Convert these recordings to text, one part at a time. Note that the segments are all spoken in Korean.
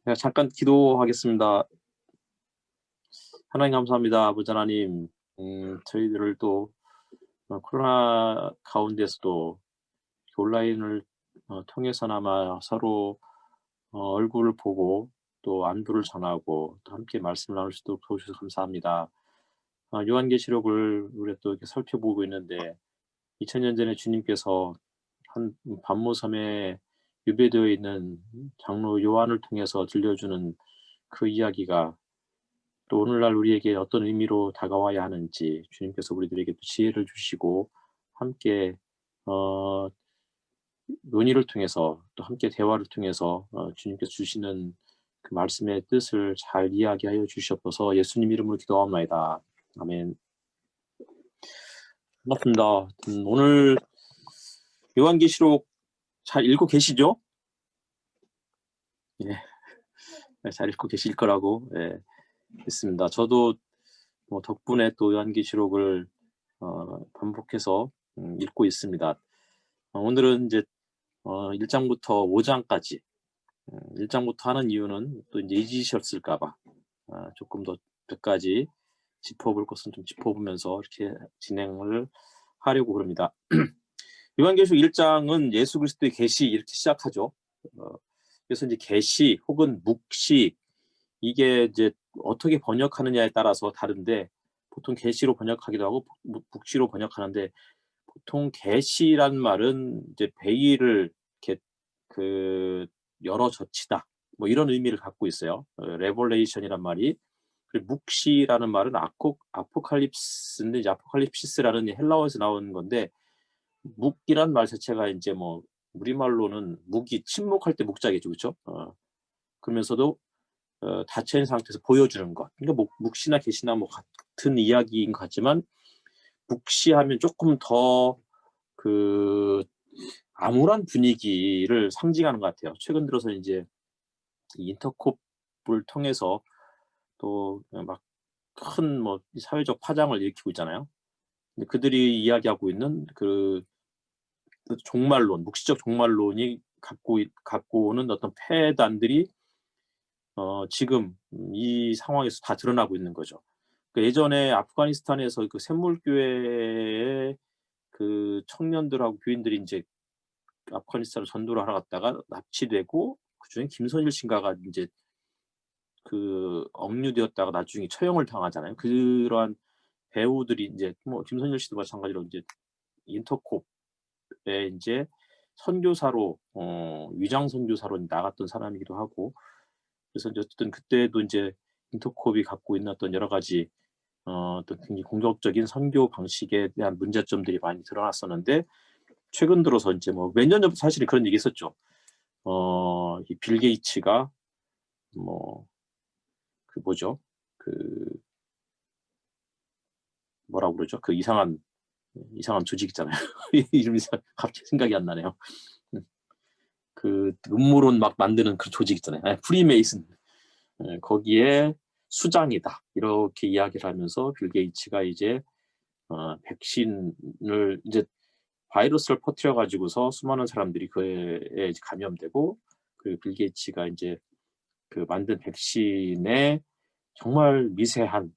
네, 잠깐 기도하겠습니다. 하나님 감사합니다. 아버지 하나님, 저희들을 또 코로나 가운데서도 온라인을 통해서나마 서로 얼굴을 보고 또 안부를 전하고 또 함께 말씀을 나눌 수 있도록 도와주셔서 감사합니다. 요한계시록을 우리가 또 이렇게 살펴보고 있는데 2000년 전에 주님께서 한 반모섬에 유배되어 있는 장로 요한을 통해서 들려주는 그 이야기가 또 오늘날 우리에게 어떤 의미로 다가와야 하는지 주님께서 우리들에게 또 지혜를 주시고 함께 어 논의를 통해서 또 함께 대화를 통해서 주님께서 주시는 그 말씀의 뜻을 잘 이해하게 하여 주시옵소서. 예수님 이름으로 기도하옵나이다. 아멘. 반갑습니다. 오늘 요한계시록 잘 읽고 계시죠? 예. 네, 잘 읽고 계실 거라고 믿습니다. 저도 뭐 덕분에 또 요한계시록을 반복해서 읽고 있습니다. 오늘은 이제 1장부터 5장까지 1장부터 하는 이유는 또 이제 잊으셨을까 봐 조금 더 몇 가지 짚어볼 것은 좀 짚어보면서 이렇게 진행을 하려고 그럽니다. 요한계시록 1장은 예수 그리스도의 계시 이렇게 시작하죠. 그래서 이제 계시 혹은 묵시 이게 이제 어떻게 번역하느냐에 따라서 다른데 보통 계시로 번역하기도 하고 묵시로 번역하는데 보통 계시란 말은 이제 베일을 이렇게 그 열어젖히다 뭐 이런 의미를 갖고 있어요. 레볼레이션이란 말이. 그리고 묵시라는 말은 아포칼립스인데 이제 아포칼립시스라는 헬라어에서 나오는 건데 묵이란 말 자체가 이제 뭐 우리말로는 묵이 침묵할 때 묵자겠죠, 그렇죠? 그러면서도 닫혀 있는 상태에서 보여주는 것. 그러니까 묵시나 계시나 뭐 같은 이야기인 것 같지만 묵시하면 조금 더 그 암울한 분위기를 상징하는 것 같아요. 최근 들어서 이제 인터콥을 통해서 또 막 큰 뭐 사회적 파장을 일으키고 있잖아요. 근데 그들이 이야기하고 있는 그 종말론, 묵시적 종말론이 갖고 오는 어떤 폐단들이 지금 이 상황에서 다 드러나고 있는 거죠. 그 예전에 아프가니스탄에서 그 샘물교회의 그 청년들하고 교인들이 인제 아프가니스탄으로 전도를 하러 갔다가 납치되고 그중에 김선일 씨인가가 인제 그 억류되었다가 나중에 처형을 당하잖아요. 그러한 배우들이 인제 뭐 김선일 씨도 마찬가지로 인제 인터콥에 인제 선교사로 위장 선교사로 나갔던 사람이기도 하고 그래서 인제 어쨌든 그때도 인제 인터콥이 갖고 있는 어떤 여러 가지 어떤 굉장히 공격적인 선교 방식에 대한 문제점들이 많이 드러났었는데 최근 들어서 인제 뭐 몇 년 전부터 사실은 그런 얘기 했었죠. 이 빌 게이츠가 뭐 그 뭐죠? 그 뭐라고 그러죠? 그 이상한 조직 있잖아요. 이름이 갑자기 생각이 안 나네요. 음 그 음모론 막 만드는 그 조직 있잖아요. 프리메이슨. 거기에 수장이다. 이렇게 이야기를 하면서 빌 게이츠가 이제 백신을 이제 바이러스를 퍼뜨려 가지고서 수많은 사람들이 그에 이제 감염되고 그리고 빌 게이츠가 인제 그 만든 백신에 정말 미세한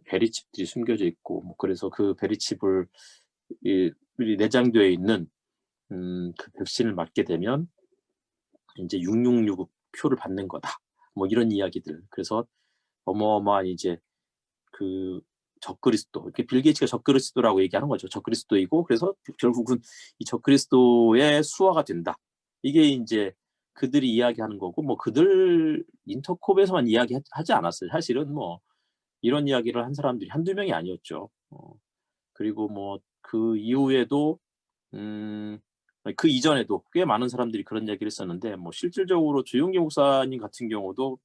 베리칩들이 숨겨져 있고 뭐 그래서 그 베리칩을 이 내장되어 있는 그 백신을 맞게 되면 인제 666 표를 받는 거다. 뭐 이런 이야기들. 그래서 어마어마한 이제 그 적그리스도 이렇게 빌 게이츠가 적그리스도라고 얘기하는 거죠. 적그리스도이고 그래서 결국은 이 적그리스도의 수하가 된다. 이게 인제 그들이 이야기하는 거고 뭐 그들 인터콥에서만 하지 않았어요. 사실은 뭐 이런 이야기를 한 사람들이 한두 명이 아니었죠. 그리고 뭐 그 이후에도 음 그 이전에도 꽤 많은 사람들이 그런 이야기를 했었는데 뭐 실질적으로 주용기 목사님 같은 경우도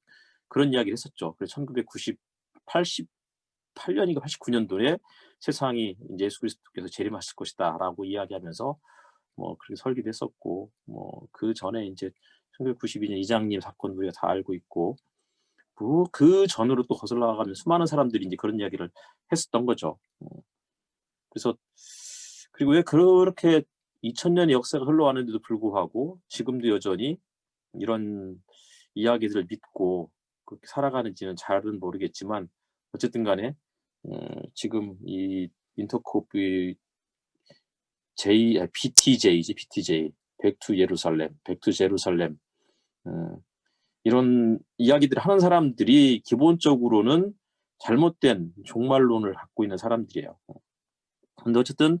그런 이야기를 했었죠. 그래서 1988 년인가 89 년도에 "세상이 인제 예수 그리스도께서 재림하실 것이다."라고 이야기하면서 뭐 그렇게 설교도 했었고 뭐 그전에 인제 1992년 이장님 사건 우리가 다 알고 있고 그전으로 또 거슬러 가면 수많은 사람들이 인제 그런 이야기를 했었던 거죠. 그래서 그리고 왜 그렇게 2000 년의 역사가 흘러왔는데도 불구하고 지금도 여전히 이런 이야기들을 믿고 그렇게 살아가는지는 잘은 모르겠지만 어쨌든 간에 지금 이 인터코프 BTJ지 BTJ Back to 예루살렘, Back to 제루살렘 이런 이야기들을 하는 사람들이 기본적으로는 잘못된 종말론을 갖고 있는 사람들이에요. 근데 어쨌든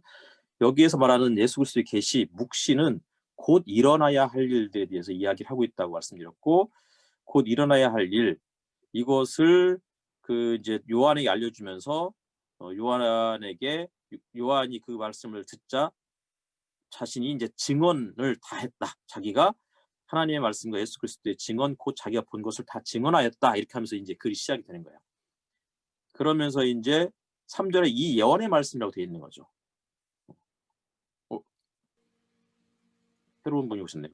여기에서 말하는 예수 그리스도의 계시, 묵시는 곧 일어나야 할 일들에 대해서 이야기를 하고 있다고 말씀드렸고, 곧 일어나야 할 일, 이것을 그 이제 요한에게 알려주면서 요한이 그 말씀을 듣자 자신이 이제 증언을 다 했다. 자기가 하나님의 말씀과 예수 그리스도의 증언, 곧 자기가 본 것을 다 증언하였다. 이렇게 하면서 이제 글이 시작이 되는 거예요. 그러면서 이제 3절에 이 예언의 말씀이라고 되어 있는 거죠. 새로운 분이 오셨네요.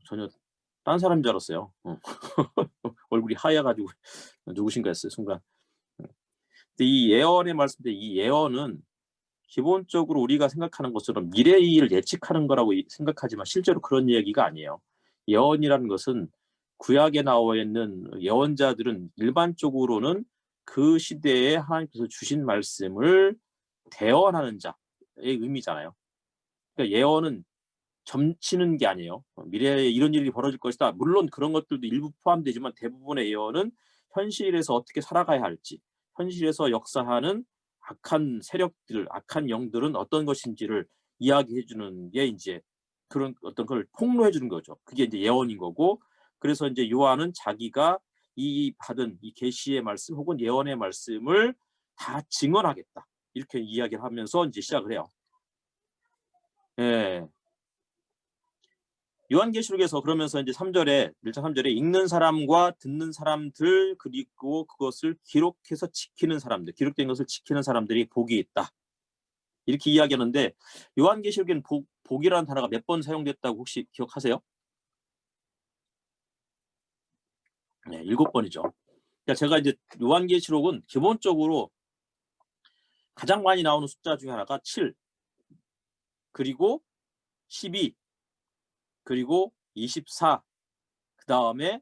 전혀 딴 사람인 줄 알았어요. 얼굴이 하얘가지고 누구신가 했어요, 순간. 근데 이 예언의 말씀인데 이 예언은 기본적으로 우리가 생각하는 것처럼 미래의 일을 예측하는 거라고 생각하지만 실제로 그런 얘기가 아니에요. 예언이라는 것은 구약에 나와 있는 예언자들은 일반적으로는 그 시대에 하나님께서 주신 말씀을 대언하는 자의 의미잖아요. 그러니까 예언은 점치는 게 아니에요. 미래에 이런 일이 벌어질 것이다. 물론 그런 것들도 일부 포함되지만 대부분의 예언은 현실에서 어떻게 살아가야 할지, 현실에서 역사하는 악한 세력들, 악한 영들은 어떤 것인지를 이야기해 주는 게 이제 그런 어떤 걸 폭로해 주는 거죠. 그게 이제 예언인 거고, 그래서 이제 요한은 자기가 이 받은 이 계시의 말씀 혹은 예언의 말씀을 다 증언하겠다. 이렇게 이야기를 하면서 이제 시작을 해요. 예. 요한계시록에서 그러면서 이제 3절에 1장 3절에 읽는 사람과 듣는 사람들 그리고 그것을 기록해서 지키는 사람들, 기록된 것을 지키는 사람들이 복이 있다. 이렇게 이야기하는데 요한계시록에는 복이라는 단어가 몇 번 사용됐다고 혹시 기억하세요? 네, 7번이죠. 그러니까 제가 이제 요한계시록은 기본적으로 가장 많이 나오는 숫자 중에 하나가 7, 그리고 12, 그리고 24, 그 다음에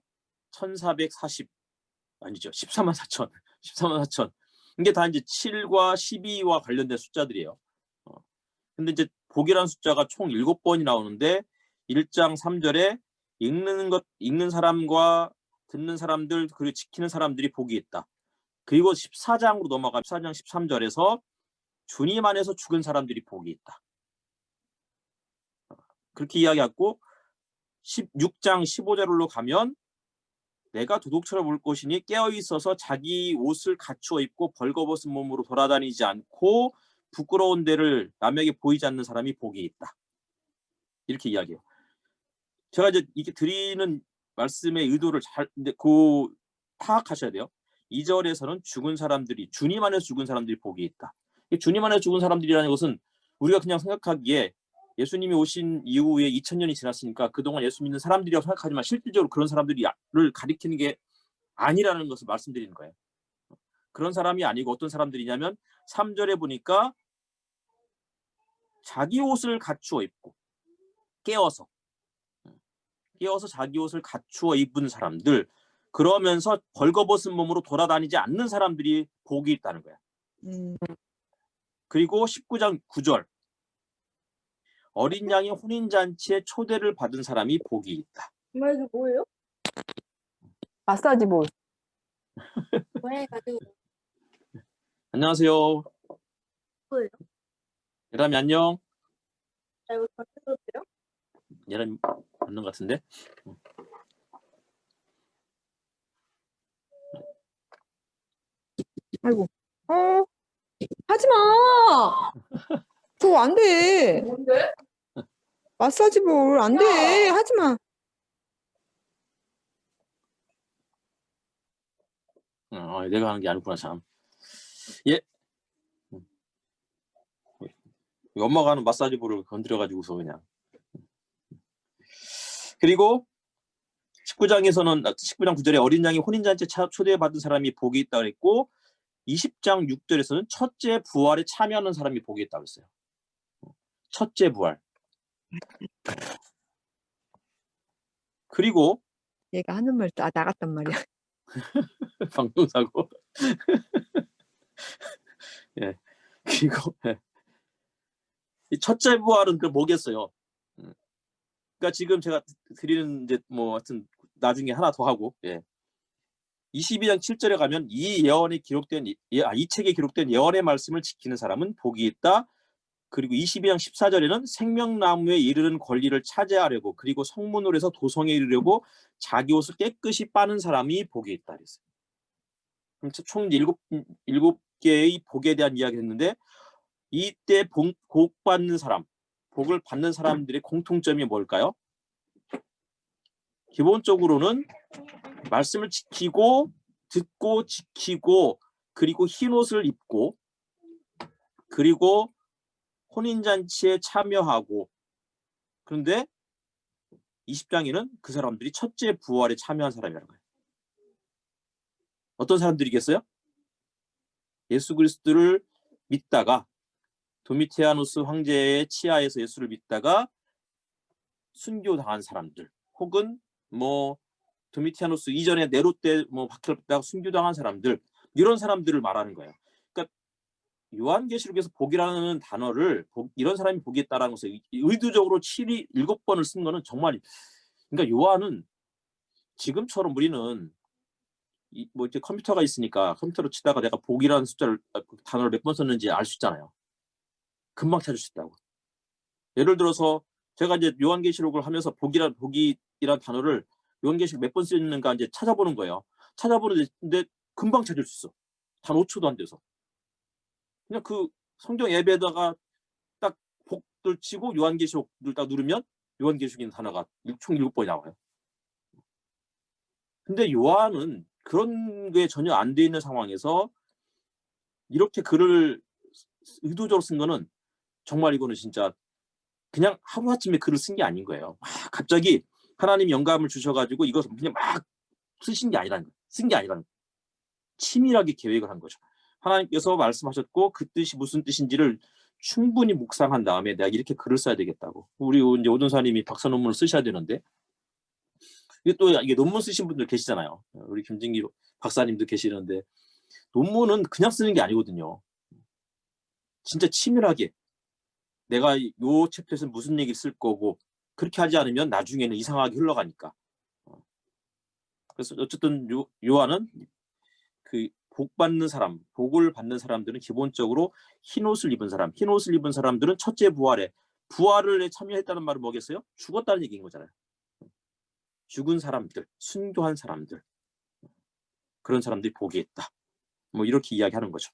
1440, 아니죠. 14만 4천. 14만 4천. 이게 다 이제 7과 12와 관련된 숫자들이에요. 근데 이제 복이라는 숫자가 총 7번이 나오는데 1장 3절에 읽는 사람과 듣는 사람들 그리고 지키는 사람들이 복이 있다. 그리고 14장으로 넘어가 14장 13절에서 주님 안에서 죽은 사람들이 복이 있다. 그렇게 이야기하고 16장 15절로 가면 내가 도둑처럼 올 것이니 깨어있어서 자기 옷을 갖추어 입고 벌거벗은 몸으로 돌아다니지 않고 부끄러운 데를 남에게 보이지 않는 사람이 복이 있다. 이렇게 이야기해요. 제가 이제 이게 드리는 말씀의 의도를 잘 파악하셔야 돼요. 2절에서는 죽은 사람들이 주님 안에서 죽은 사람들이 복이 있다. 주님 안에서 죽은 사람들이라는 것은 우리가 그냥 생각하기에 예수님이 오신 이후에 2000년이 지났으니까 그동안 예수 믿는 사람들이라고 생각하지만 실질적으로 그런 사람들을 가리키는 게 아니라는 것을 말씀드리는 거예요. 그런 사람이 아니고 어떤 사람들이냐면 3절에 보니까 자기 옷을 갖추어 입고 깨어서 자기 옷을 갖추어 입은 사람들, 그러면서 벌거벗은 몸으로 돌아다니지 않는 사람들이 복이 있다는 거야. 그리고 19장 9절 어린 양의 혼인잔치에 초대를 받은 사람이 복이 있다. 이게 뭐예요? 마사지 볼. 안녕하세요. 뭐예요? 예람이 안녕. 나 이거 다 뜯어도 돼요? 예람이 맞는 것 같은데. 아이고. 하지 마. 그거 안 돼. 뭔데? 마사지 볼 안 돼. 하지 마. 내가 하는 게 아니구나 참. 예. 엄마가 하는 마사지 볼을 건드려가지고서 그냥. 그리고 19장 9절에 어린 양이 혼인잔치에 초대받은 사람이 복이 있다고 했고 20장 6절에서는 첫째 부활에 참여하는 사람이 복이 있다고 했어요. 첫째 부활. 그리고 얘가 하는 말 다 나갔단 말이야. 방송사고. 예. 그리고 이 첫째 부활은 그 뭐겠어요? 그러니까 지금 제가 드리는 이제 뭐 하여튼 나중에 하나 더 하고 22장 7절에 가면 이 예언에 기록된 이 책에 기록된 예언의 말씀을 지키는 사람은 복이 있다. 그리고 22장 14절에는 생명나무에 이르는 권리를 차지하려고 그리고 성문으로 해서 도성에 이르려고 자기 옷을 깨끗이 빠는 사람이 복이 있다 그랬어요. 그럼 총 일곱 개의 복에 대한 이야기를 했는데 이때 복 받는 사람, 복을 받는 사람들의 공통점이 뭘까요? 기본적으로는 말씀을 지키고 듣고 지키고 그리고 흰 옷을 입고 그리고 혼인잔치에 참여하고 그런데 20장에는 그 사람들이 첫째 부활에 참여한 사람이라는 거예요. 어떤 사람들이겠어요? 예수 그리스도를 믿다가 도미티아누스 황제의 치하에서 예수를 믿다가 순교당한 사람들 혹은 뭐 도미티아누스 이전에 네로 때 뭐 박해를 받다가 순교당한 사람들 이런 사람들을 말하는 거예요. 그러니까 요한계시록에서 복이라는 단어를 이런 사람이 복이 있다라는 것을 의도적으로 7번을 쓴 거는 정말 그러니까 요한은 지금처럼 우리는 뭐 이렇게 컴퓨터가 있으니까 컴퓨터로 치다가 내가 복이라는 숫자를 단어를 몇 번 썼는지 알 수 있잖아요. 금방 찾을 수 있다고. 예를 들어서 제가 이제 요한계시록을 하면서 복이란 단어를 요한계시록 몇 번 쓰는가 이제 찾아보는 거예요. 찾아보는데 금방 찾을 수 있어. 단 5초도 안 돼서. 그냥 그 성경 앱에다가 딱 복들 치고 요한계시록을 딱 누르면 요한계시록인 단어가 총 7번이 나와요. 근데 요한은 그런 게 전혀 안 돼 있는 상황에서 이렇게 글을 의도적으로 쓴 거는 정말 이거는 진짜 그냥 하루아침에 글을 쓴 게 아닌 거예요. 갑자기 하나님이 영감을 주셔가지고 이것을 그냥 막 쓰신 게 아니라는 거예요. 쓴 게 아니라는 거예요. 치밀하게 계획을 한 거죠. 하나님께서 말씀하셨고 그 뜻이 무슨 뜻인지를 충분히 묵상한 다음에 내가 이렇게 글을 써야 되겠다고. 우리 이제 오전사님이 박사 논문을 쓰셔야 되는데 이게 논문 쓰신 분들 계시잖아요. 우리 김진기 박사님도 계시는데 논문은 그냥 쓰는 게 아니거든요. 진짜 치밀하게 내가 요 챕터에서 무슨 얘기를 쓸 거고 그렇게 하지 않으면 나중에는 이상하게 흘러가니까. 그래서 어쨌든 요한은 그 복을 받는 사람들은 기본적으로 흰 옷을 입은 사람들은 첫째 부활을 참여했다는 말은 뭐겠어요? 죽었다는 얘기인 거잖아요. 죽은 사람들, 순교한 사람들, 그런 사람들이 복이 있다. 뭐 이렇게 이야기하는 거죠.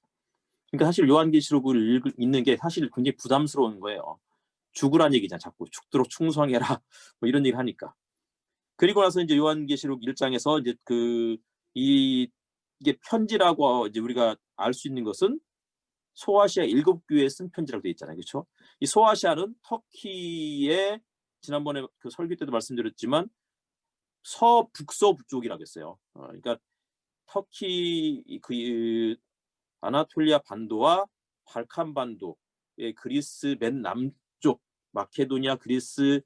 그러니까 사실 요한계시록을 읽는 게 사실 굉장히 부담스러운 거예요. 죽으란 얘기잖아. 자꾸 죽도록 충성해라. 뭐 이런 얘기를 하니까. 그리고 나서 이제 요한계시록 1장에서 이제 이게 편지라고 이제 우리가 알 수 있는 것은 소아시아 7교회에 쓴 편지라고 되어 있잖아요. 그렇죠? 이 소아시아는 터키의 지난번에 그 설교 때도 말씀드렸지만 북서부 쪽이라고 했어요. 그러니까 터키 그 아나톨리아 반도와 발칸 반도의 그리스 맨 남쪽 마케도니아 그리스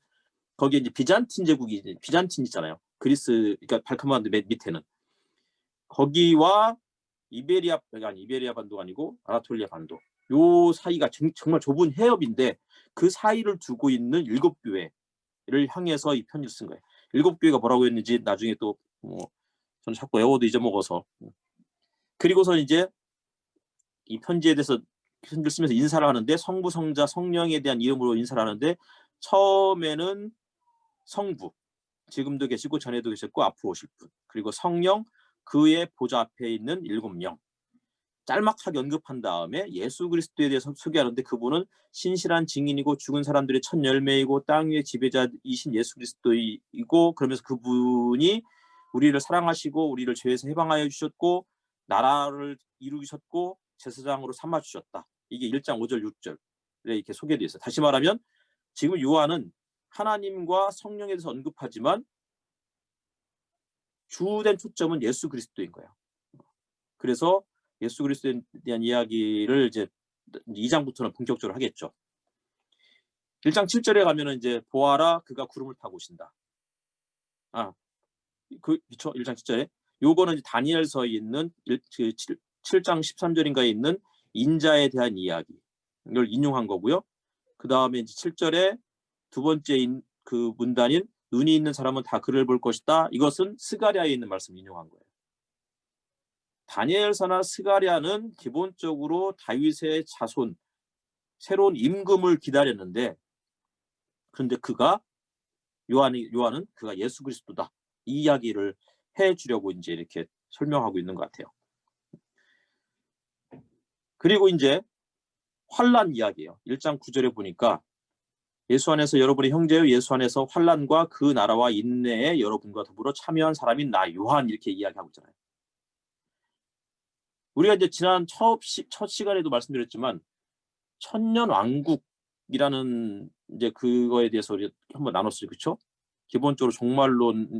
거기에 이제 비잔틴 제국이 비잔틴 있잖아요. 그리스 그러니까 발칸 반도 맨 밑에는 거기와 이베리아 반도가 아니고 아나톨리아 반도 요 사이가 정말 좁은 해협인데 그 사이를 두고 있는 7교회를 향해서 이 편지를 쓴 거예요. 7교회가 뭐라고 했는지 나중에 또 저는 자꾸 외워도 잊어먹어서 그리고서 이제 이 편지에 대해서 편지를 쓰면서 인사를 하는데 성부, 성자, 성령에 대한 이름으로 인사를 하는데 처음에는 성부, 지금도 계시고 전에도 계셨고 앞으로 오실 분, 그리고 성령, 그의 보좌 앞에 있는 7명 짤막하게 언급한 다음에 예수 그리스도에 대해서 소개하는데 그분은 신실한 증인이고 죽은 사람들의 첫 열매이고 땅 위의 지배자이신 예수 그리스도이고 그러면서 그분이 우리를 사랑하시고 우리를 죄에서 해방하여 주셨고 나라를 이루셨고 제사장으로 삼아 주셨다. 이게 1장 5절 6절에 이렇게 소개되어 있어요. 다시 말하면 지금 요한은 하나님과 성령에 대해서 언급하지만 주된 초점은 예수 그리스도인 거예요. 그래서 예수 그리스도에 대한 이야기를 이제 2장부터는 본격적으로 하겠죠. 1장 7절에 가면은 이제 보아라 그가 구름을 타고 오신다. 그쵸. 1장 7절에 요거는 이제 다니엘서에 있는 7장 13절인가에 있는 인자에 대한 이야기를 인용한 거고요. 그다음에 이제 7절에 두 번째 그 문단인 눈이 있는 사람은 다 그를 볼 것이다. 이것은 스가랴에 있는 말씀 인용한 거예요. 다니엘서나 스가랴는 기본적으로 다윗의 자손, 새로운 임금을 기다렸는데, 그런데 요한은 그가 예수 그리스도다. 이 이야기를 해주려고 이제 이렇게 설명하고 있는 것 같아요. 그리고 이제 환란 이야기예요. 1장 9절에 보니까 예수 안에서 여러분의 형제요 예수 안에서 환란과 그 나라와 인내에 여러분과 더불어 참여한 사람인 나 요한 이렇게 이야기하고 있잖아요. 우리가 이제 지난 첫 시간에도 말씀드렸지만 천년 왕국이라는 이제 그거에 대해서 우리 한번 나눴어요. 그렇죠? 기본적으로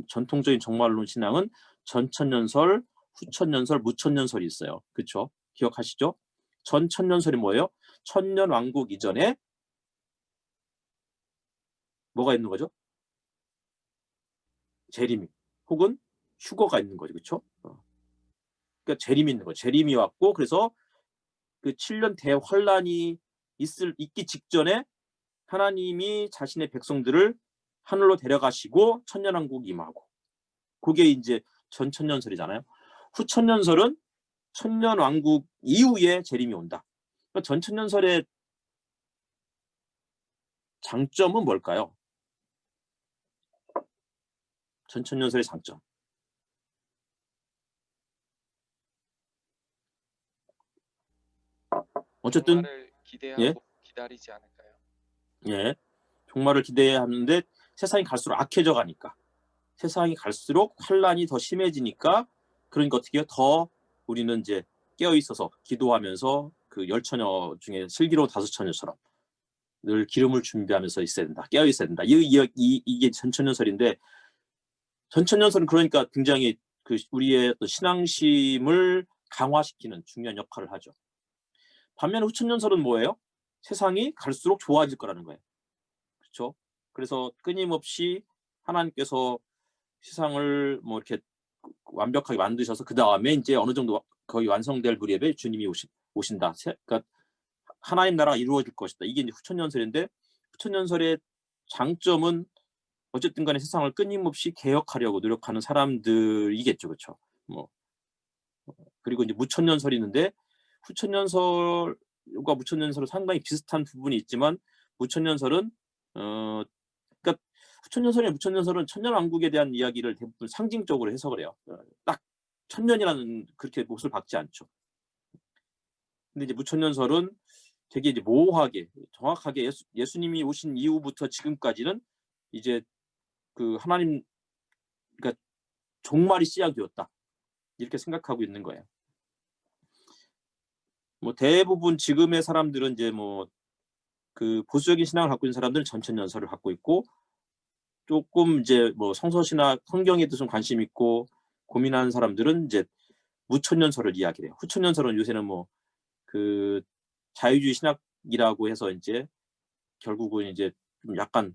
전통적인 종말론 신앙은 전천년설, 후천년설, 무천년설이 있어요. 그렇죠? 기억하시죠? 전천년설이 뭐예요? 천년 왕국 이전에 뭐가 있는 거죠? 재림이 혹은 휴거가 있는 거죠. 그렇죠? 그러니까 재림이 있는 거예요. 재림이 왔고 그래서 그 7년 대환란이 있기 직전에 하나님이 자신의 백성들을 하늘로 데려가시고 천년왕국이 임하고 그게 이제 전천년설이잖아요. 후천년설은 천년왕국 이후에 재림이 온다. 그러니까 전천년설의 장점은 뭘까요? 전천년설의 장점. 어쨌든 종말을 기대하고 기다리지 않을까요? 예, 종말을 기대하는데 세상이 갈수록 악해져 가니까 세상이 갈수록 환란이 더 심해지니까 그러니까 어떻게 해요? 더 우리는 이제 깨어 있어서 기도하면서 그 10처녀 중에 슬기로운 5처녀처럼 늘 기름을 준비하면서 있어야 된다. 깨어 있어야 된다. 이게 전천년설인데 전천년설은 그러니까 굉장히 그 우리의 신앙심을 강화시키는 중요한 역할을 하죠. 반면에 후천년설은 뭐예요? 세상이 갈수록 좋아질 거라는 거예요. 그렇죠? 그래서 끊임없이 하나님께서 세상을 뭐 이렇게 완벽하게 만드셔서 그 다음에 이제 어느 정도 거의 완성될 무렵에 주님이 오신다. 그러니까 하나님 나라가 이루어질 것이다. 이게 이제 후천년설인데 후천년설의 장점은 어쨌든 간에 세상을 끊임없이 개혁하려고 노력하는 사람들이겠죠. 그렇죠? 뭐 그리고 이제 무천년설이 있는데 후천년설과 무천년설은 상당히 비슷한 부분이 있지만 무천년설은 그러니까 후천년설이나 무천년설은 천년왕국에 대한 이야기를 대부분 상징적으로 해석을 해요. 딱 천년이라는 그렇게 몫을 받지 않죠. 근데 이제 무천년설은 되게 이제 모호하게 정확하게 예수님이 오신 이후부터 지금까지는 이제 그 하나님 그러니까 종말이 시작이었다 이렇게 생각하고 있는 거예요. 뭐 대부분 지금의 사람들은 이제 뭐 그 보수적인 신앙을 갖고 있는 사람들은 전천년설을 갖고 있고 조금 이제 뭐 성서신학 성경에도 좀 관심 있고 고민하는 사람들은 이제 무천년설을 이야기해요. 후천년설은 요새는 뭐 그 자유주의 신학이라고 해서 이제 결국은 이제 좀 약간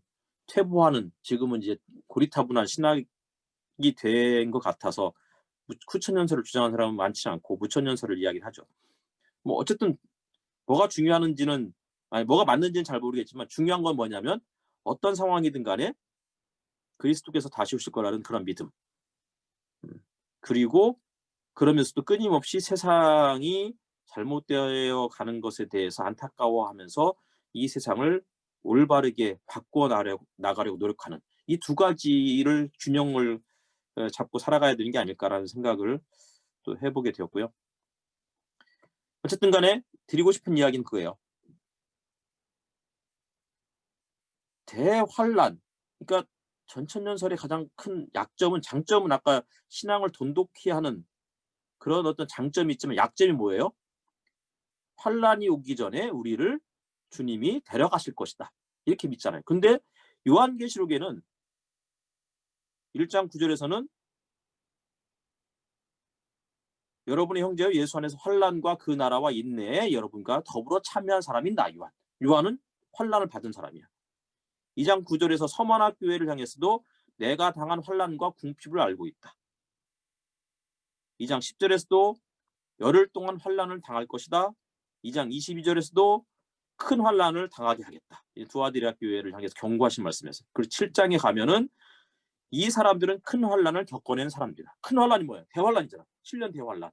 퇴보하는 지금은 이제 고리타분한 신학이 된 것 같아서 후천년설을 주장하는 사람은 많지 않고 무천년설을 이야기하죠. 뭐 어쨌든 뭐가 중요한지는 뭐가 맞는지는 잘 모르겠지만 중요한 건 뭐냐면 어떤 상황이든 간에 그리스도께서 다시 오실 거라는 그런 믿음. 그리고 그러면서도 끊임없이 세상이 잘못되어 가는 것에 대해서 안타까워하면서 이 세상을 올바르게 바꿔 나가려고 노력하는 이 두 가지를 균형을 잡고 살아가야 되는 게 아닐까라는 생각을 또 해보게 되었고요. 어쨌든 간에 드리고 싶은 이야기는 그거예요. 대환란. 그러니까 전천년설의 가장 큰 장점은 아까 신앙을 돈독히 하는 그런 어떤 장점이 있지만 약점이 뭐예요? 환란이 오기 전에 우리를 주님이 데려가실 것이다. 이렇게 믿잖아요. 근데 요한계시록에는 1장 9절에서는 여러분의 형제여 예수 안에서 환란과 그 나라와 인내에 여러분과 더불어 참여한 사람인 나 요한은 환란을 받은 사람이야. 2장 9절에서 서머나 교회를 향해서도 내가 당한 환난과 궁핍을 알고 있다. 2장 10절에서도 열흘 동안 환난을 당할 것이다. 2장 22절에서도 큰 환난을 당하게 하겠다. 이 두아디라 교회를 향해서 경고하신 말씀이었어요. 그리고 7장에 가면은 이 사람들은 큰 환난을 겪어낸 사람들이다. 큰 환난이 뭐예요? 대환난이잖아. 7년 대환난.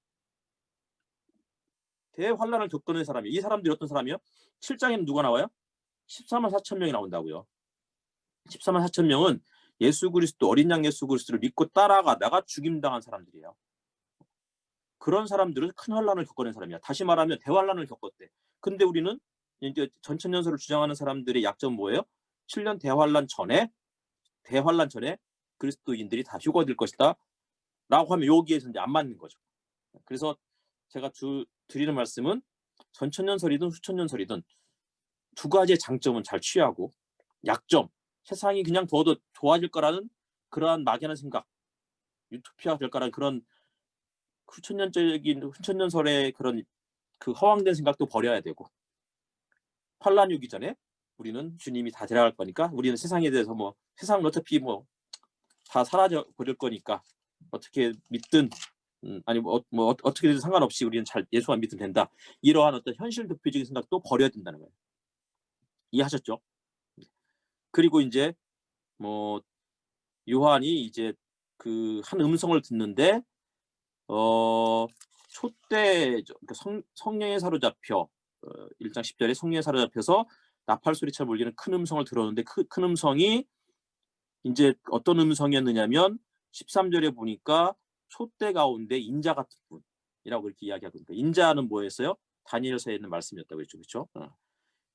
대환난을 겪어낸 사람이, 이 사람들이 어떤 사람이요? 7장에는 누가 나와요? 14만 4천 명이 나온다고요. 14만 4천 명은 예수 그리스도, 어린 양 예수 그리스도를 믿고 따라가다가 죽임당한 사람들이에요. 그런 사람들은 큰 환난을 겪어낸 사람이야. 다시 말하면 대환난을 겪었대. 근데 우리는 이제 전천년설을 주장하는 사람들의 약점 뭐예요? 7년 대환난 전에 그리스도인들이 다 휴거될 것이다 라고 하면 여기에서 이제 안 맞는 거죠. 그래서 제가 드리는 말씀은 전천년설이든 후천년설이든 두 가지의 장점은 잘 취하고, 약점, 세상이 그냥 더 좋아질 거라는 그러한 막연한 생각, 유토피아가 될 거라는 그런 후천년설의 그런 그 허황된 생각도 버려야 되고, 환난이 오기 전에 우리는 주님이 다 데려갈 거니까, 우리는 세상에 대해서 뭐 세상은 어차피 뭐 다 사라져 버릴 거니까 어떻게 믿든 아니 어떻게든 상관없이 우리는 잘 예수만 믿으면 된다. 이러한 어떤 현실 도피적인 생각도 버려야 된다는 거예요. 이해하셨죠? 그리고 이제 뭐 요한이 이제 그 한 음성을 듣는데 촛대 성령에 사로잡혀 1장 10절에 성령에 사로잡혀서 나팔 소리처럼 울리는 큰 음성을 들었는데 그 큰 음성이 이제 어떤 음성이었느냐면 13절에 보니까 촛대 가운데 인자 같은 분이라고 이렇게 이야기하고 있습니다. 인자는 뭐였어요? 다니엘서에 있는 말씀이었다고 했죠. 그렇죠?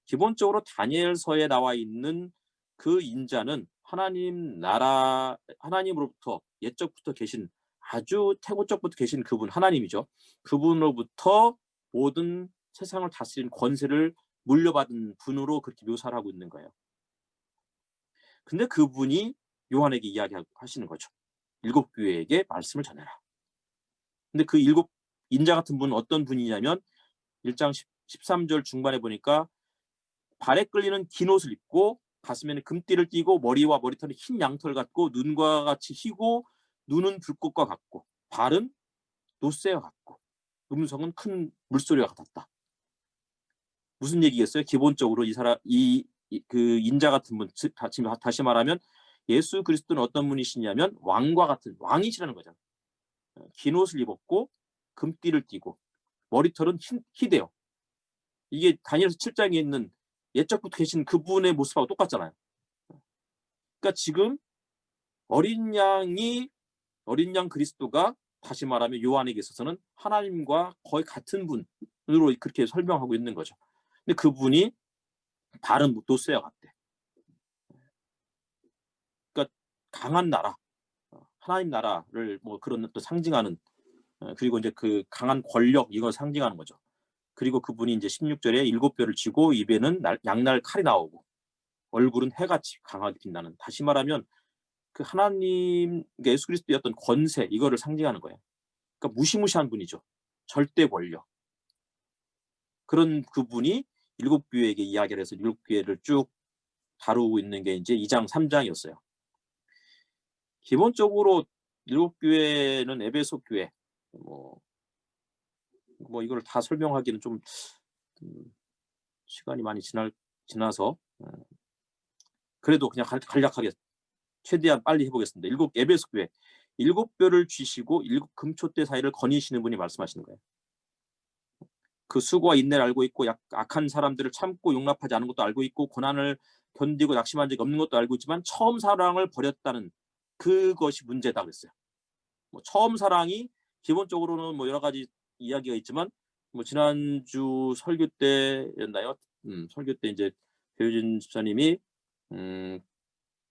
기본적으로 다니엘서에 나와 있는 그 인자는 하나님 나라, 하나님으로부터 옛적부터 계신, 아주 태고적부터 계신 그분, 하나님이죠. 그분으로부터 모든 세상을 다스리는 권세를 물려받은 분으로 그렇게 묘사를 하고 있는 거예요. 근데 그분이 요한에게 이야기하시는 거죠. 7 교회에게 말씀을 전해라. 근데 그 7 인자 같은 분은 어떤 분이냐면 1장 13절 중반에 보니까 발에 끌리는 긴 옷을 입고 가슴에는 금띠를 띠고 머리와 머리털은 흰 양털 같고 눈과 같이 희고 눈은 불꽃과 같고 발은 노쇠와 같고 음성은 큰 물소리와 같았다. 무슨 얘기겠어요? 기본적으로 그 인자 같은 분, 다시 말하면 예수 그리스도는 어떤 분이시냐면 왕과 같은, 왕이시라는 거잖아요. 긴 옷을 입었고 금띠를 띠고 머리털은 희대요. 이게 다니엘서 7장에 있는 옛적부터 계신 그분의 모습하고 똑같잖아요. 그러니까 지금 어린 양 그리스도가 다시 말하면 요한에게 있어서는 하나님과 거의 같은 분으로 그렇게 설명하고 있는 거죠. 근데 그분이 발은 노쇠와 같대. 그러니까 강한 나라, 하나님 나라를 뭐 그런 또 상징하는, 그리고 이제 그 강한 권력, 이걸 상징하는 거죠. 그리고 그분이 이제 16절에 7뼈를 쥐고 입에는 양날 칼이 나오고 얼굴은 해같이 강하게 빛나는, 다시 말하면 그 하나님, 예수 그리스도의 어떤 권세, 이거를 상징하는 거예요. 그러니까 무시무시한 분이죠. 절대 권력. 그런 그분이 7교회에게 이야기를 해서 7교회를 쭉 다루고 있는 게 이제 2장 3장이었어요. 기본적으로 7교회는 에베소 교회, 뭐 이걸 다 설명하기는 좀 시간이 많이 지나서 그래도 그냥 간략하게 최대한 빨리 해보겠습니다. 에베소 교회 7뼈를 쥐시고 7 금촛대 사이를 거니시는 분이 말씀하시는 거예요. 그 수고와 인내를 알고 있고 악한 사람들을 참고 용납하지 않은 것도 알고 있고 고난을 견디고 낙심한 적이 없는 것도 알고 있지만 처음 사랑을 버렸다는 그것이 문제다 그랬어요. 뭐 처음 사랑이 기본적으로는 뭐 여러 가지 이야기가 있지만 뭐 지난주 설교 때였나요? 설교 때 이제 배우진 집사님이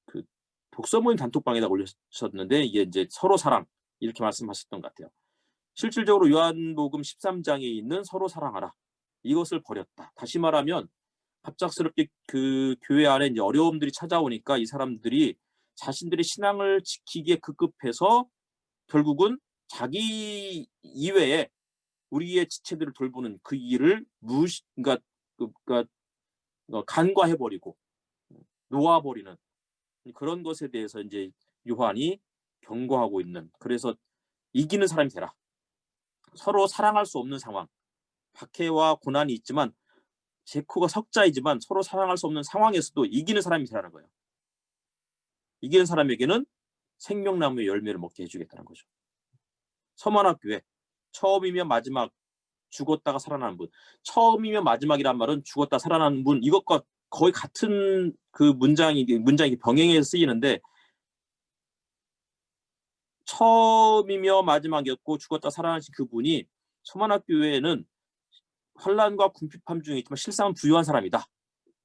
그 독서 모임 단톡방에다 올렸었는데 이게 이제 서로 사랑 이렇게 말씀하셨던 것 같아요. 실질적으로 요한복음 13장에 있는 서로 사랑하라, 이것을 버렸다. 다시 말하면 갑작스럽게 그 교회 안에 이제 어려움들이 찾아오니까 이 사람들이 자신들의 신앙을 지키기에 급급해서 결국은 자기 이외에 우리의 지체들을 돌보는 그 일을 그러니까 간과해버리고 놓아버리는 그런 것에 대해서 이제 요한이 경고하고 있는, 그래서 이기는 사람이 되라. 서로 사랑할 수 없는 상황, 박해와 고난이 있지만 제코가 석자이지만 서로 사랑할 수 없는 상황에서도 이기는 사람이 되라는 거예요. 이기는 사람에게는 생명나무의 열매를 먹게 해주겠다는 거죠. 서만학교회 처음이면 마지막, 죽었다가 살아나는 분. 처음이면 마지막이란 말은 죽었다 살아나는 분, 이것과 거의 같은 그 문장이 병행해서 쓰이는데, 처음이며 마지막이었고 죽었다 살아나신 그분이 서만학교회에는 환란과 궁핍함 중에 있지만 실상은 부유한 사람이다.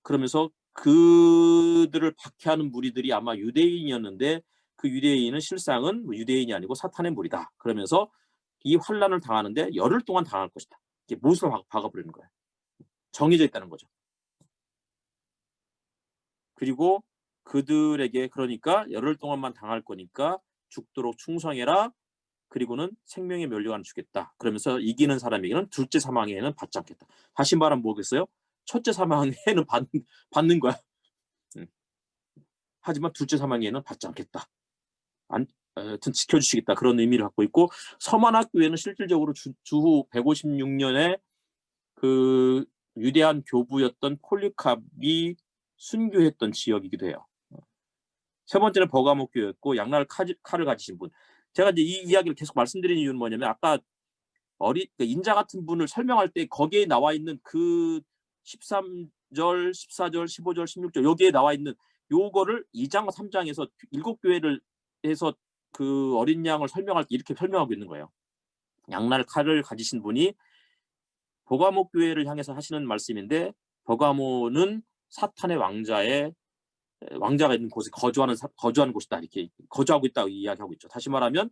그러면서 그들을 박해하는 무리들이 아마 유대인이었는데 그 유대인은 실상은 유대인이 아니고 사탄의 무리다. 그러면서 이 환란을 당하는데 열흘 동안 당할 것이다. 이게 못을 박아버리는 거예요. 정해져 있다는 거죠. 그리고 그들에게 그러니까 열흘 동안만 당할 거니까 죽도록 충성해라. 그리고는 생명의 면류관을 주겠다. 그러면서 이기는 사람에게는 둘째 사망에는 받지 않겠다. 다시 말하면 뭐겠어요? 첫째 사망에는 받는 거야. 하지만 둘째 사망에는 받지 않겠다. 하여튼 지켜주시겠다. 그런 의미를 갖고 있고, 서만학교회는 실질적으로 주후 156년에 그 위대한 교부였던 폴리캅이 순교했던 지역이기도 해요. 세 번째는 버가모 교회였고, 양날 칼을 가지신 분. 제가 이제 이 이야기를 계속 말씀드리는 이유는 뭐냐면, 아까 인자 같은 분을 설명할 때 거기에 나와 있는 그 13절, 14절, 15절, 16절 여기에 나와 있는 요거를 2장, 3장에서 7교회를 해서 그 어린 양을 설명할 때 이렇게 설명하고 있는 거예요. 양날 칼을 가지신 분이 버가모 교회를 향해서 하시는 말씀인데, 버가모는 사탄의 왕자가 있는 곳에 거주하는 곳이다. 이렇게 거주하고 있다고 이야기하고 있죠. 다시 말하면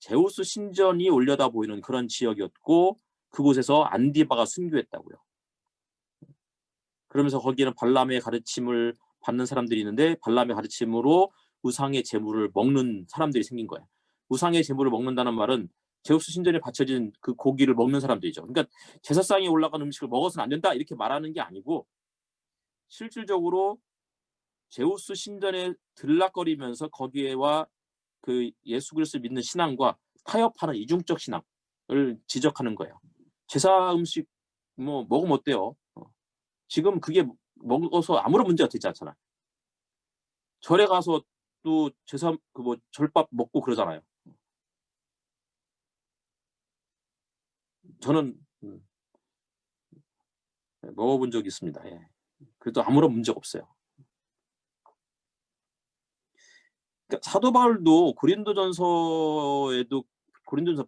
제우스 신전이 올려다 보이는 그런 지역이었고, 그곳에서 안디바가 순교했다고요. 그러면서 거기에는 발람의 가르침을 받는 사람들이 있는데, 발람의 가르침으로 우상의 제물을 먹는 사람들이 생긴 거예요. 우상의 제물을 먹는다는 말은 제우스 신전에 바쳐진 그 고기를 먹는 사람들이죠. 그러니까 제사상에 올라간 음식을 먹어서는 안 된다 이렇게 말하는 게 아니고, 실질적으로 제우스 신전에 들락거리면서 거기에와 그 예수 그리스도를 믿는 신앙과 타협하는 이중적 신앙을 지적하는 거예요. 제사 음식 뭐 먹으면 어때요? 지금 그게 먹어서 아무런 문제가 되지 않잖아요. 절에 가서 또 제사 그 절밥 먹고 그러잖아요. 저는 먹어본 적이 있습니다. 예. 그래도 아무런 문제가 없어요. 그러니까 사도 바울도 고린도전서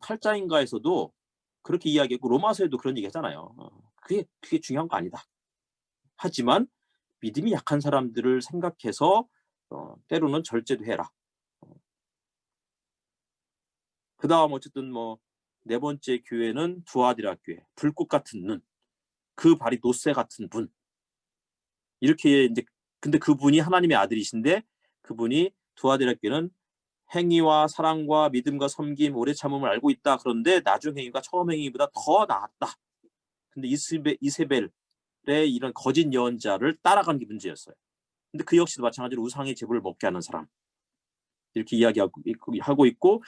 8장인가에서도 그렇게 이야기했고, 로마서에도 그런 얘기 하잖아요. 그게 중요한 거 아니다. 하지만 믿음이 약한 사람들을 생각해서 때로는 절제도 해라. 그 다음 어쨌든 네 번째 교회는 두아디라 교회, 불꽃 같은 눈, 그 발이 노새 같은 분. 이렇게 이제, 근데 그분이 하나님의 아들이신데, 그분이 두아디라 교회는 행위와 사랑과 믿음과 섬김, 오래 참음을 알고 있다. 그런데 나중 행위가 처음 행위보다 더 나았다. 근데 이세벨의 이런 거짓 예언자를 따라간 게 문제였어요. 근데 그 역시도 마찬가지로 우상의 제물을 먹게 하는 사람, 이렇게 이야기하고 있고,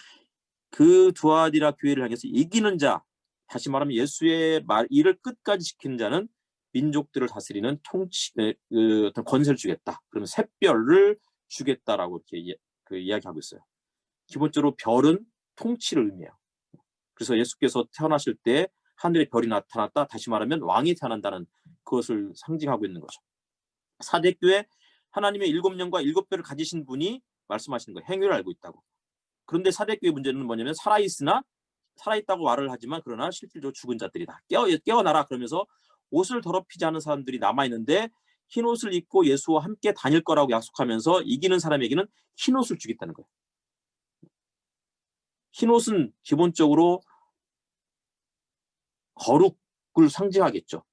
그 두아디라 교회를 향해서 이기는 자, 다시 말하면 예수의 일을 끝까지 지키는 자는 민족들을 다스리는 어떤 권세를 주겠다. 그러면 샛별을 주겠다라고 이렇게 이야기하고 있어요. 기본적으로 별은 통치를 의미해요. 그래서 예수께서 태어나실 때 하늘의 별이 나타났다. 다시 말하면 왕이 태어난다는 그것을 상징하고 있는 거죠. 사대교회 하나님의 7년과 7별을 가지신 분이 말씀하시는 거예요. 행위를 알고 있다고. 그런데 사대교회 문제는 뭐냐면, 살아있다고 말을 하지만 그러나 실질적으로 죽은 자들이다. 깨어나라. 그러면서 옷을 더럽히지 않은 사람들이 남아있는데, 흰 옷을 입고 예수와 함께 다닐 거라고 약속하면서 이기는 사람에게는 흰 옷을 주겠다는 거예요. 흰 옷은 기본적으로 거룩을 상징하겠죠.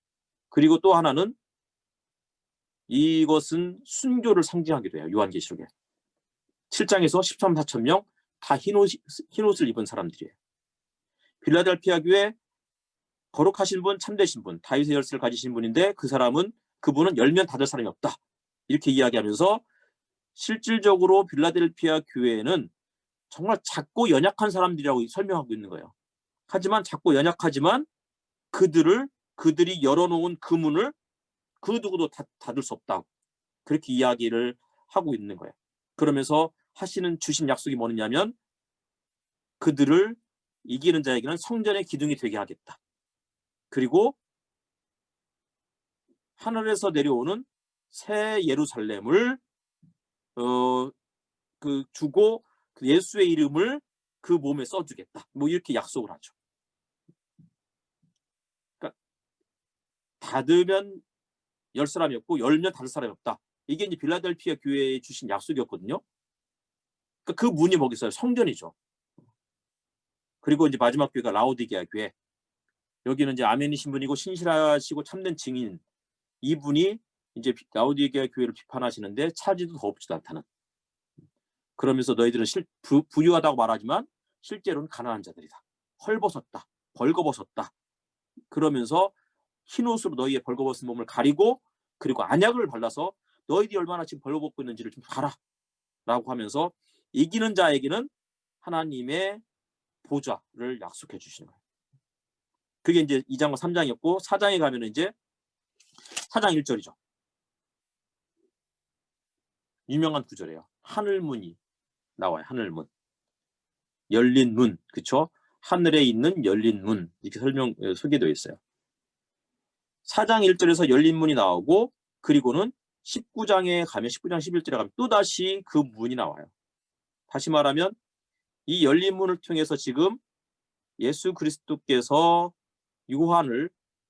그리고 또 하나는 이것은 순교를 상징하기도 해요. 요한계시록에 7장에서 13, 4천 명 다 흰 옷을 입은 사람들이에요. 빌라델피아 교회 거룩하신 분, 참되신 분, 다윗의 열쇠를 가지신 분인데, 그분은 열면 닫을 사람이 없다. 이렇게 이야기하면서 실질적으로 빌라델피아 교회는 정말 작고 연약한 사람들이라고 설명하고 있는 거예요. 하지만 작고 연약하지만 그들이 열어놓은 그 문을 그 누구도 닫을 수 없다. 그렇게 이야기를 하고 있는 거예요. 그러면서 주신 약속이 뭐냐면 그들을 이기는 자에게는 성전의 기둥이 되게 하겠다. 그리고 하늘에서 내려오는 새 예루살렘을 주고 예수의 이름을 그 몸에 써주겠다. 뭐 이렇게 약속을 하죠. 그러니까 닫으면 열 사람이 없고 열면 닫을 사람이 없다. 이게 이제 빌라델피아 교회에 주신 약속이었거든요. 그러니까 그 문이 뭐겠어요? 성전이죠. 그리고 이제 마지막 교회가 라오디게아 교회. 여기는 이제 아멘이신 분이고 신실하시고 참된 증인. 이분이 이제 라오디게아 교회를 비판하시는데 차지도 더 없지도 않다는. 그러면서 너희들은 부유하다고 말하지만 실제로는 가난한 자들이다. 헐벗었다. 벌거벗었다. 그러면서 흰 옷으로 너희의 벌거벗은 몸을 가리고 그리고 안약을 발라서 너희들이 얼마나 지금 벌거벗고 있는지를 좀 봐라. 라고 하면서 이기는 자에게는 하나님의 보좌를 약속해 주시는 거예요. 그게 이제 2장과 3장이었고 4장에 가면 이제 4장 1절이죠. 유명한 구절이에요. 하늘문이 나와요. 하늘문. 열린 문. 그렇죠? 하늘에 있는 열린 문. 이렇게 소개되어 있어요. 4장 1절에서 열린 문이 나오고 그리고는 19장에 가면 19장 11절에 가면 또다시 그 문이 나와요. 다시 말하면 이 열린 문을 통해서 지금 예수 그리스도께서 요한을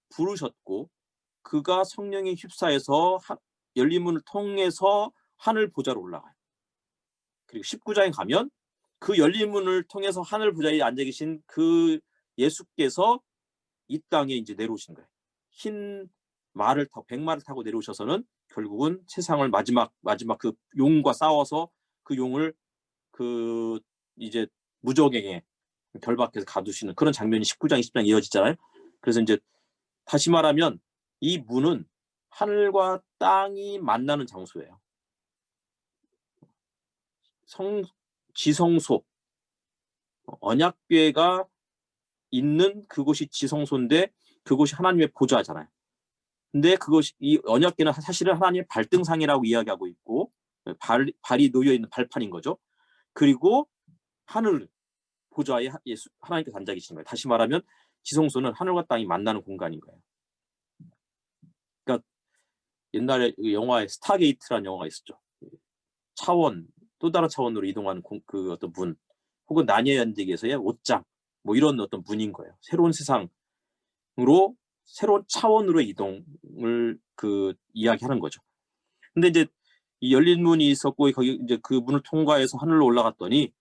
부르셨고 그가 성령에 휩싸여서 열린 문을 통해서 하늘 보좌로 올라가요. 그리고 19장에 가면 그 열린 문을 통해서 하늘 보좌에 앉아 계신 그 예수께서 이 땅에 이제 내려오신 거예요. 흰 말을 타고 백마를 타고 내려오셔서는 결국은 세상을 마지막 그 용과 싸워서 그 용을 그 이제 무적행에 결박해서 가두시는 그런 장면이 19장 20장 이어지잖아요. 그래서 이제 다시 말하면 이 문은 하늘과 땅이 만나는 장소예요. 지성소, 언약궤가 있는 그곳이 지성소인데 그곳이 하나님의 보좌잖아요. 근데 이 언약궤는 사실은 하나님의 발등상이라고 이야기하고 있고 발이 놓여 있는 발판인 거죠. 그리고 하늘 보좌에 하나님께서 앉아 계시는 거예요. 다시 말하면 지성소는 하늘과 땅이 만나는 공간인 거예요. 그러니까 옛날에 영화에 스타게이트라는 영화가 있었죠. 차원, 또 다른 차원으로 이동하는 그 어떤 문, 혹은 나니아 연대기에서의 옷장, 뭐 이런 어떤 문인 거예요. 새로운 세상으로, 새로운 차원으로 이동을 이야기하는 거죠. 근데 이제 이 열린 문이 있었고 거기 이제 그 문을 통과해서 하늘로 올라갔더니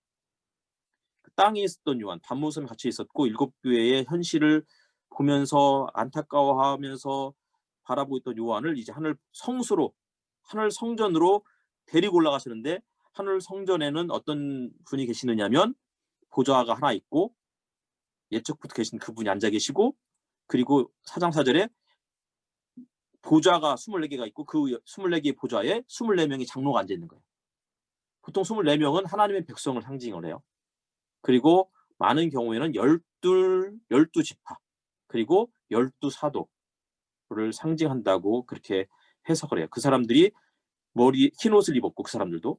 땅에 있었던 요한, 밤모섬에 갇혀 있었고 7교회의 현실을 보면서 안타까워하면서 바라보고 있던 요한을 이제 하늘 성전으로 데리고 올라가시는데 하늘 성전에는 어떤 분이 계시느냐면 보좌가 하나 있고 예측부터 계신 그분이 앉아 계시고 그리고 4장 4절에 보좌가 24개가 있고 그 24개의 보좌에 24명의 장로가 앉아 있는 거예요. 보통 24명은 하나님의 백성을 상징을 해요. 그리고 많은 경우에는 12지파 그리고 12사도를 상징한다고 그렇게 해석을 해요. 그 사람들이 흰 옷을 입었고 그 사람들도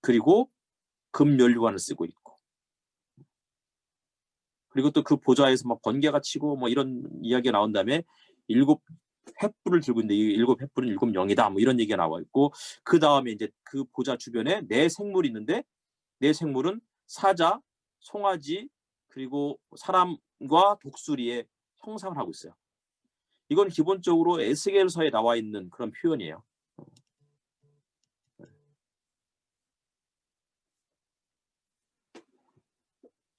그리고 금연류관을 쓰고 있고 그리고 또 그 보좌에서 막 번개가 치고 뭐 이런 이야기가 나온 다음에 7 횃불을 들고 있는데 이 7 횃불은 7 영이다 뭐 이런 얘기가 나와 있고 그 다음에 이제 그 보좌 주변에 4 생물이 있는데 4 생물은 사자, 송아지 그리고 사람과 독수리의 형상을 하고 있어요. 이건 기본적으로 에스겔서에 나와 있는 그런 표현이에요.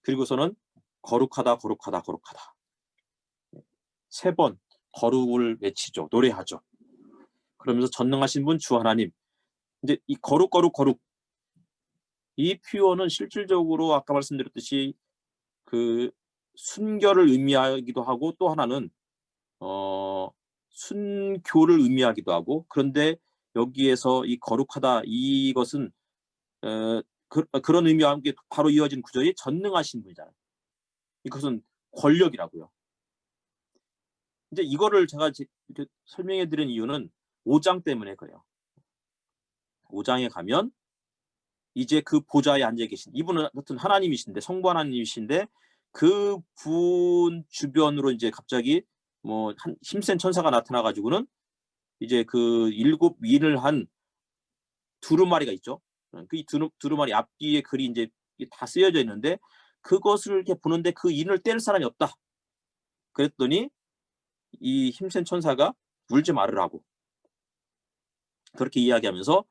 그리고서는 거룩하다 거룩하다 거룩하다 3번 거룩을 외치죠. 노래하죠. 그러면서 전능하신 분 주 하나님. 이제 이 거룩 이 표현은 실질적으로 아까 말씀드렸듯이 그 순결을 의미하기도 하고 또 하나는 순교를 의미하기도 하고 그런데 여기에서 이 거룩하다 이것은 그런 의미와 함께 바로 이어진 구절이 전능하신 분이잖아요. 이것은 권력이라고요. 이제 이거를 제가 이렇게 설명해 드린 이유는 5장 때문에 그래요. 5장에 가면 이제 그 보좌에 앉아 계신 이분은 하여튼 하나님이신데 성부 하나님이신데 그 분 주변으로 이제 갑자기 뭐 힘센 천사가 나타나 가지고는 이제 그 7 인을 한 두루마리가 있죠. 그 두루마리 앞뒤에 글이 이제 다 쓰여져 있는데 그것을 이렇게 보는데 그 인을 뗄 사람이 없다. 그랬더니 이 힘센 천사가 울지 말으라고 그렇게 이야기하면서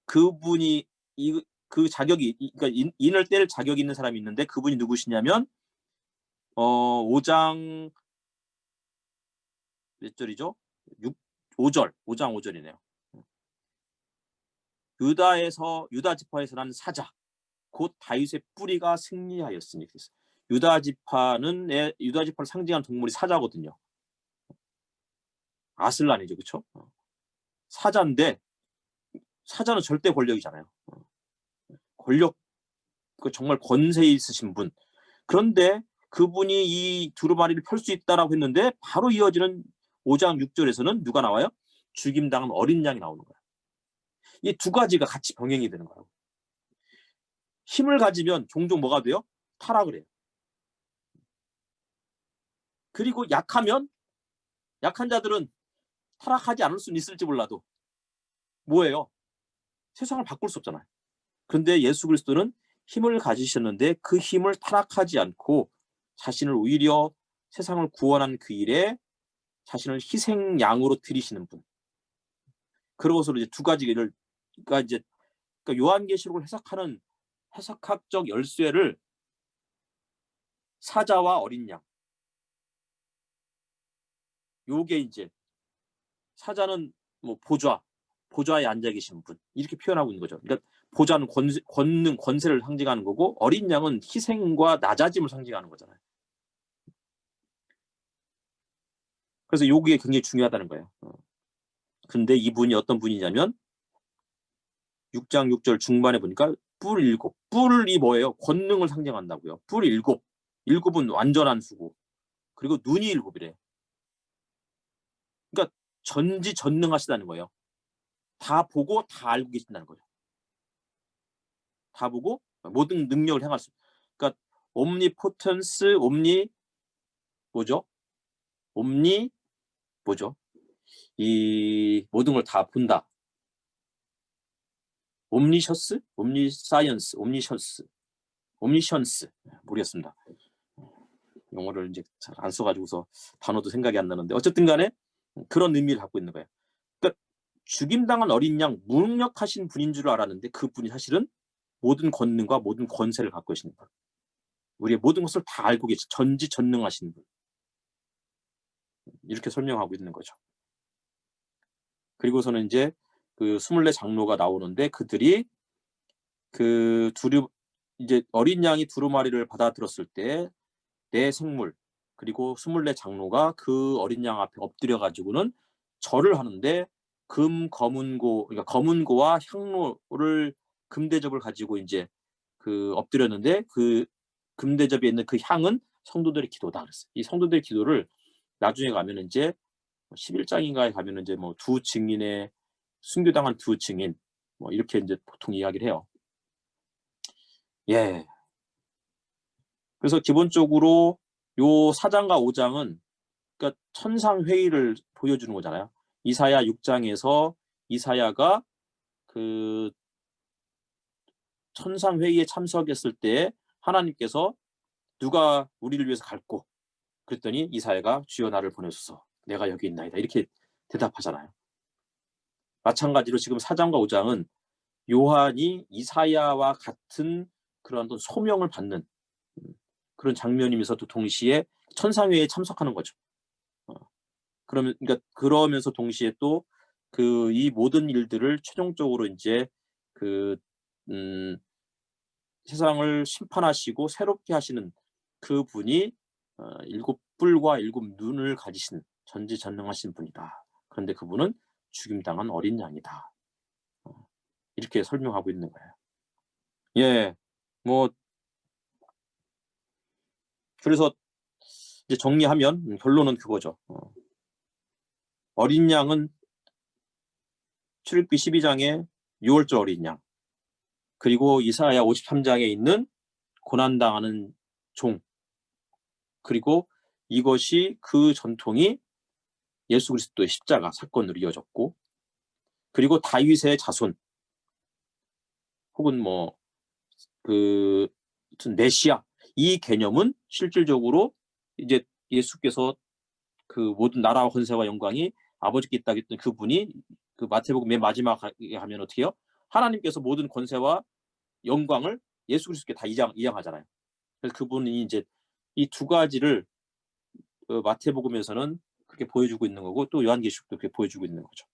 그분이 그 자격이 그러니까 인을 뗄 자격이 있는 사람이 있는데 그분이 누구시냐면 5장 몇 절이죠? 5장 5절이네요. 유다 지파에서 난 사자 곧 다윗의 뿌리가 승리하였으니 유다 지파를 상징하는 동물이 사자거든요. 아슬란이죠, 그렇죠? 사자인데 사자는 절대 권력이잖아요. 권력 정말 권세 있으신 분. 그런데 그분이 이 두루마리를 펼 수 있다라고 했는데 바로 이어지는 5장 6절에서는 누가 나와요? 죽임당한 어린 양이 나오는 거예요. 이 두 가지가 같이 병행이 되는 거예요. 힘을 가지면 종종 뭐가 돼요? 타락을 해요. 그리고 약하면 약한 자들은 타락하지 않을 수는 있을지 몰라도 뭐예요? 세상을 바꿀 수 없잖아요. 그런데 예수 그리스도는 힘을 가지셨는데 그 힘을 타락하지 않고 자신을 오히려 세상을 구원한 그 일에 자신을 희생양으로 드리시는 분. 그러고서 이제 두 가지를 그러니까 요한계시록을 해석하는 해석학적 열쇠를 사자와 어린 양. 요게 이제 사자는 뭐 보좌에 앉아 계신 분 이렇게 표현하고 있는 거죠. 그러니까 보좌는 권능, 권세를 상징하는 거고 어린 양은 희생과 낮아짐을 상징하는 거잖아요. 그래서 요게 굉장히 중요하다는 거예요. 근데 이분이 어떤 분이냐면 6장 6절 중반에 보니까 뿔 7. 뿔이 뭐예요? 권능을 상징한다고요. 뿔 7. 7은 완전한 수고. 그리고 눈이 7이래. 그러니까 전지전능하시다는 거예요. 다 보고 다 알고 계신다는 거죠. 다 보고 모든 능력을 행할 수. 그러니까 옴니포텐스, 뭐죠? 뭐죠? 이 모든 걸 다 본다. 옴니셔스, 옴니사이언스, 옴니션스 모르겠습니다. 영어를 이제 잘 안 써가지고서 단어도 생각이 안 나는데 어쨌든 간에 그런 의미를 갖고 있는 거예요. 그러니까 죽임당한 어린 양 무능력하신 분인 줄 알았는데 그분이 사실은 모든 권능과 모든 권세를 갖고 계신 분. 우리의 모든 것을 다 알고 계신 전지전능하신 분. 이렇게 설명하고 있는 거죠. 그리고서는 이제 그 24 장로가 나오는데 그들이 이제 어린 양이 두루마리를 받아들었을 때 내 생물 그리고 24 장로가 그 어린 양 앞에 엎드려 가지고는 절을 하는데 그러니까 검은고와 향로를 금대접을 가지고 이제 그 엎드렸는데 그 금대접에 있는 그 향은 성도들의 기도다 그랬어요. 이 성도들의 기도를 나중에 가면은 이제 11장인가에 가면은 이제 뭐 두 증인의 순교당한 두 증인 뭐 이렇게 이제 보통 이야기를 해요. 예. 그래서 기본적으로 요 4장과 5장은 그러니까 천상 회의를 보여주는 거잖아요. 이사야 6장에서 이사야가 그 천상 회의에 참석했을 때 하나님께서 누가 우리를 위해서 갈고 그랬더니 이사야가 주여 나를 보내소서 내가 여기 있나이다 이렇게 대답하잖아요. 마찬가지로 지금 4장과 5장은 요한이 이사야와 같은 그런 어떤 소명을 받는 그런 장면이면서도 동시에 천상회의에 참석하는 거죠. 그러면서 동시에 또 이 모든 일들을 최종적으로 이제 세상을 심판하시고 새롭게 하시는 그 분이 7뿔과 7눈을 가지신 전지전능하신 분이다. 그런데 그분은 죽임당한 어린 양이다. 이렇게 설명하고 있는 거예요. 예, 뭐 그래서 이제 정리하면 결론은 그거죠. 어린 양은 출애굽기 12장에 6월절 어린 양, 그리고 이사야 53장에 있는 고난당하는 종, 그리고 이것이 그 전통이 예수 그리스도의 십자가 사건으로 이어졌고, 그리고 다윗의 자손 혹은 뭐 그 메시아, 이 개념은 실질적으로 이제 예수께서 그 모든 나라와 권세와 영광이 아버지께 있다 했던 그분이 그 마태복음 맨 마지막에 하면 어떻게 해요? 하나님께서 모든 권세와 영광을 예수 그리스도께 다 이양하잖아요. 그래서 그분이 이제 이 두 가지를 마태복음에서는 그렇게 보여주고 있는 거고, 또 요한계시록도 그렇게 보여주고 있는 거죠.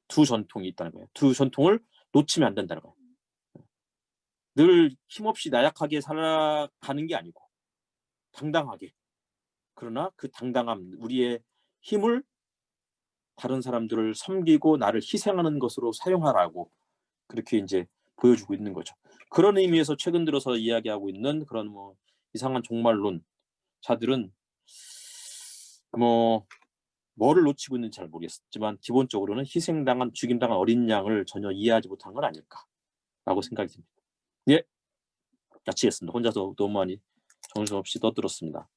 두 전통이 있다는 거예요. 두 전통을 놓치면 안 된다는 거예요. 늘 힘없이 나약하게 살아가는 게 아니고 당당하게, 그러나 그 당당함, 우리의 힘을 다른 사람들을 섬기고 나를 희생하는 것으로 사용하라고 그렇게 이제 보여주고 있는 거죠. 그런 의미에서 최근 들어서 이야기하고 있는 그런 뭐 이상한 종말론 자들은 뭐 뭐를 놓치고 있는지 잘 모르겠지만 기본적으로는 희생당한, 죽임당한 어린 양을 전혀 이해하지 못한 건 아닐까라고 생각이 듭니다. 예, 마치겠습니다. 혼자서 너무 많이 정신없이 떠들었습니다.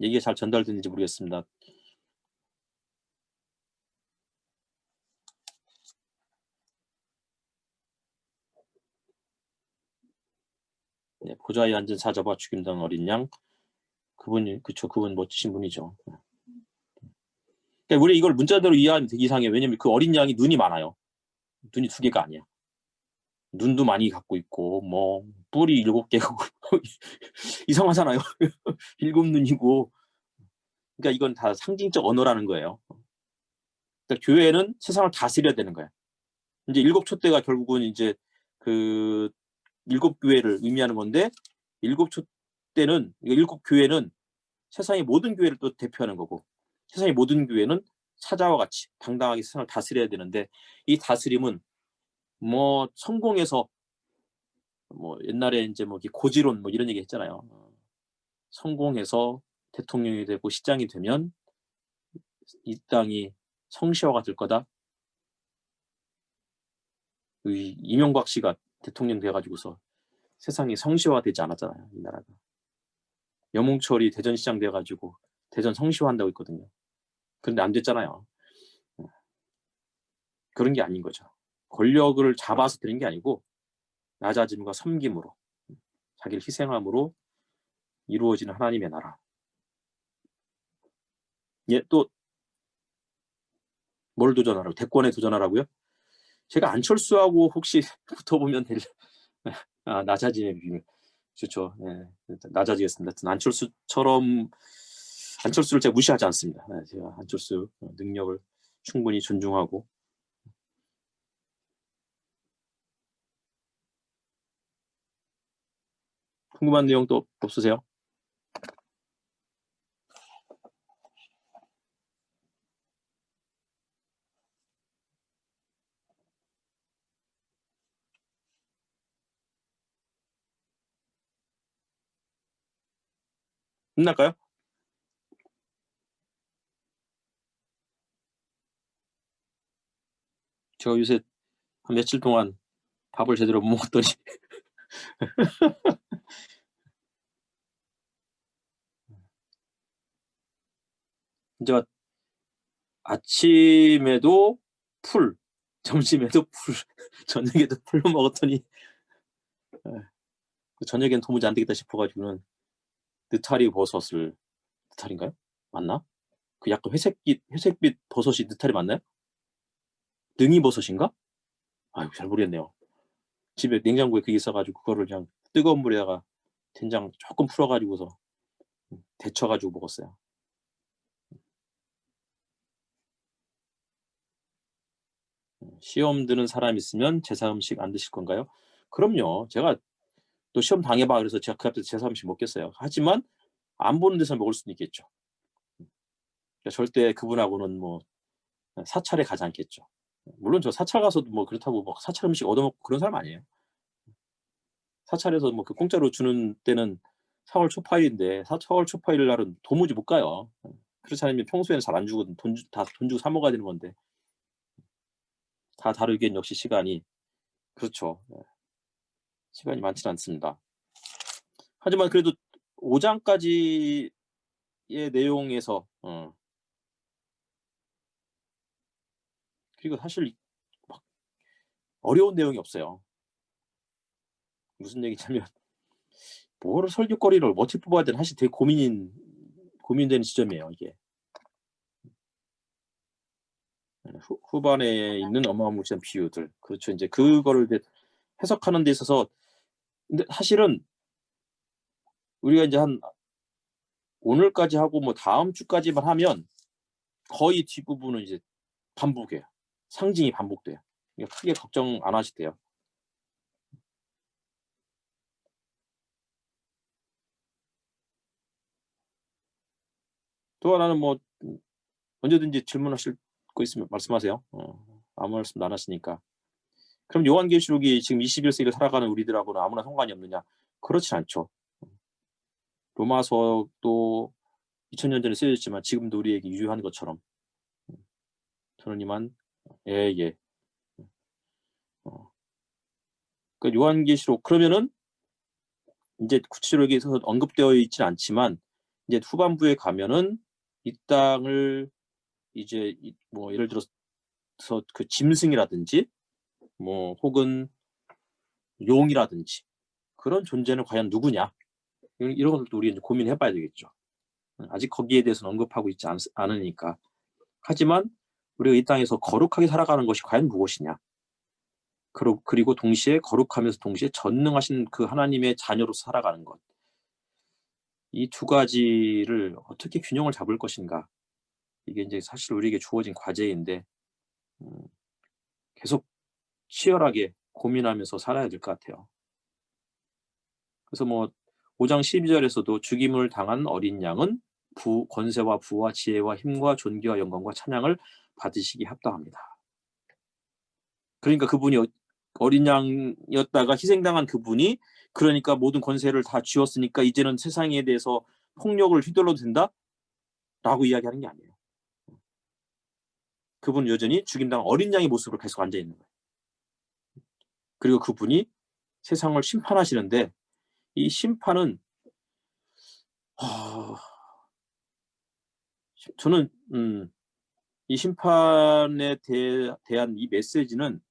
얘기가 잘 전달되는지 모르겠습니다. 네, 보좌에 앉은 사자와 죽임당한 어린 양, 그분이 그쵸, 그분 멋지신 분이죠. 그러니까 우리 이걸 문자대로 이해하면 되게 이상해요. 왜냐면 그 어린 양이 눈이 많아요. 눈이 2개가 아니야. 눈도 많이 갖고 있고 뭐 뿔이 7개고 이상하잖아요. 7눈이고. 그러니까 이건 다 상징적 언어라는 거예요. 그러니까 교회는 세상을 다스려야 되는 거야. 이제 7촛대가 결국은 이제 그 7교회를 의미하는 건데, 7촛대는, 7교회는 세상의 모든 교회를 또 대표하는 거고, 세상의 모든 교회는 사자와 같이 당당하게 세상을 다스려야 되는데, 이 다스림은 뭐 성공해서 뭐 옛날에 이제 뭐 고지론 뭐 이런 얘기 했잖아요. 성공해서 대통령이 되고 시장이 되면 이 땅이 성시화가 될 거다. 이명박 씨가 대통령 돼가지고서 세상이 성시화되지 않았잖아요. 이 나라가. 염홍철이 대전시장 돼가지고 대전 성시화한다고 했거든요. 그런데 안 됐잖아요. 그런 게 아닌 거죠. 권력을 잡아서 되는 게 아니고 낮아짐과 섬김으로, 자기를 희생함으로 이루어지는 하나님의 나라. 예, 또 뭘 도전하라고? 대권에 도전하라고요? 제가 안철수하고 혹시 붙어보면 될 낮아짐의 비밀. 좋죠. 예, 낮아지겠습니다. 안철수를 제가 무시하지 않습니다. 제가 안철수 능력을 충분히 존중하고. 궁금한 내용 또 없으세요? 끝날까요? 제가 요새 한 며칠 동안 밥을 제대로 못 먹었더니 제가 아침에도 풀, 점심에도 풀, 저녁에도 풀로 먹었더니 저녁엔 도무지 안 되겠다 싶어가지고는 느타리인가요? 맞나? 그 약간 회색빛 버섯이 느타리 맞나요? 능이버섯인가? 아유, 잘 모르겠네요. 집에 냉장고에 그게 있어가지고 그거를 그냥 뜨거운 물에다가 된장 조금 풀어가지고서 데쳐가지고 먹었어요. 시험 드는 사람 있으면 제사 음식 안 드실 건가요? 그럼요. 제가 또 시험 당해봐 그래서 제가 그 앞에서 제사 음식 먹겠어요. 하지만 안 보는 데서 먹을 수는 있겠죠. 그러니까 절대 그분하고는 뭐 사찰에 가지 않겠죠. 물론 저 사찰 가서도 뭐 그렇다고 뭐 사찰 음식 얻어먹고 그런 사람 아니에요. 사찰에서 뭐 그 공짜로 주는 때는 4월 초파일인데 4월 초파일 날은 도무지 못 가요. 그렇지 않으면 평소에는 잘 안 주거든. 다 돈 주고 사 먹어야 되는 건데 다 다르기엔 역시 시간이 그렇죠. 시간이 많지는 않습니다. 하지만 그래도 5장까지의 내용에서 그리고 사실 막 어려운 내용이 없어요. 무슨 얘기냐면 뭐를 설교거리를 어떻게 뽑아야 되나 사실 되게 고민되는 지점이에요. 이게 후반에 있는 어마무시한 비유들 그렇죠. 이제 그거를 이제 해석하는 데 있어서 근데 사실은 우리가 이제 한 오늘까지 하고 뭐 다음 주까지만 하면 거의 뒷부분은 이제 반복이에요. 상징이 반복돼요. 그러니까 크게 걱정 안 하셔도 돼요. 또 하나는 뭐 언제든지 질문하실 거 있으면 말씀하세요. 아무 말씀도 안 하시니까. 그럼 요한계시록이 지금 21세기를 살아가는 우리들하고는 아무나 상관이 없느냐? 그렇진 않죠. 로마서도 2000년 전에 쓰여졌지만 지금도 우리에게 유효한 것처럼 저는 이만 예. 그 요한계시록 그러면은 이제 구체적으로 여기서 언급되어 있지는 않지만 이제 후반부에 가면은 이 땅을 이제 뭐 예를 들어서 그 짐승이라든지 뭐 혹은 용이라든지 그런 존재는 과연 누구냐 이런 것도 우리 이제 고민해봐야 되겠죠. 아직 거기에 대해서는 언급하고 있지 않으니까. 하지만 우리가 이 땅에서 거룩하게 살아가는 것이 과연 무엇이냐? 그리고 동시에 거룩하면서 동시에 전능하신 그 하나님의 자녀로서 살아가는 것. 이 두 가지를 어떻게 균형을 잡을 것인가? 이게 이제 사실 우리에게 주어진 과제인데 계속 치열하게 고민하면서 살아야 될 것 같아요. 그래서 뭐 5장 12절에서도 죽임을 당한 어린 양은 권세와 부와 지혜와 힘과 존귀와 영광과 찬양을 받으시기 합당합니다. 그러니까 그분이 어린 양이었다가 희생당한 그분이 그러니까 모든 권세를 다 쥐었으니까 이제는 세상에 대해서 폭력을 휘둘러도 된다? 라고 이야기하는 게 아니에요. 그분은 여전히 죽임당한 어린 양의 모습으로 계속 앉아있는 거예요. 그리고 그분이 세상을 심판하시는데 이 심판은 저는 이 심판에 대한 이 메시지는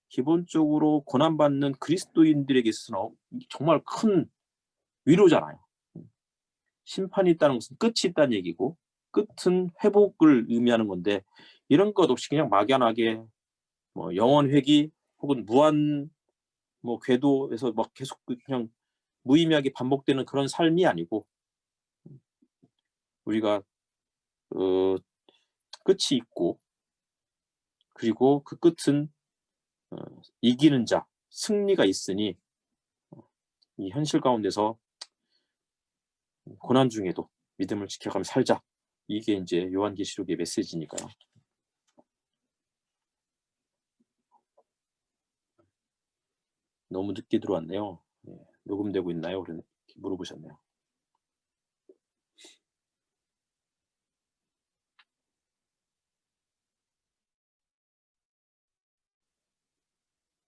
기본적으로 고난받는 그리스도인들에게 있어서는 정말 큰 위로잖아요. 심판이 있다는 것은 끝이 있다는 얘기고 끝은 회복을 의미하는 건데 이런 것 없이 그냥 막연하게 뭐 영원 회귀 혹은 무한 뭐 궤도에서 막 계속 그냥 무의미하게 반복되는 그런 삶이 아니고 우리가 끝이 있고 그리고 그 끝은 이기는 자 승리가 있으니 이 현실 가운데서 고난 중에도 믿음을 지켜가며 살자. 이게 이제 요한계시록의 메시지니까요. 너무 늦게 들어왔네요. 녹음되고 있나요? 이렇게 물어보셨네요.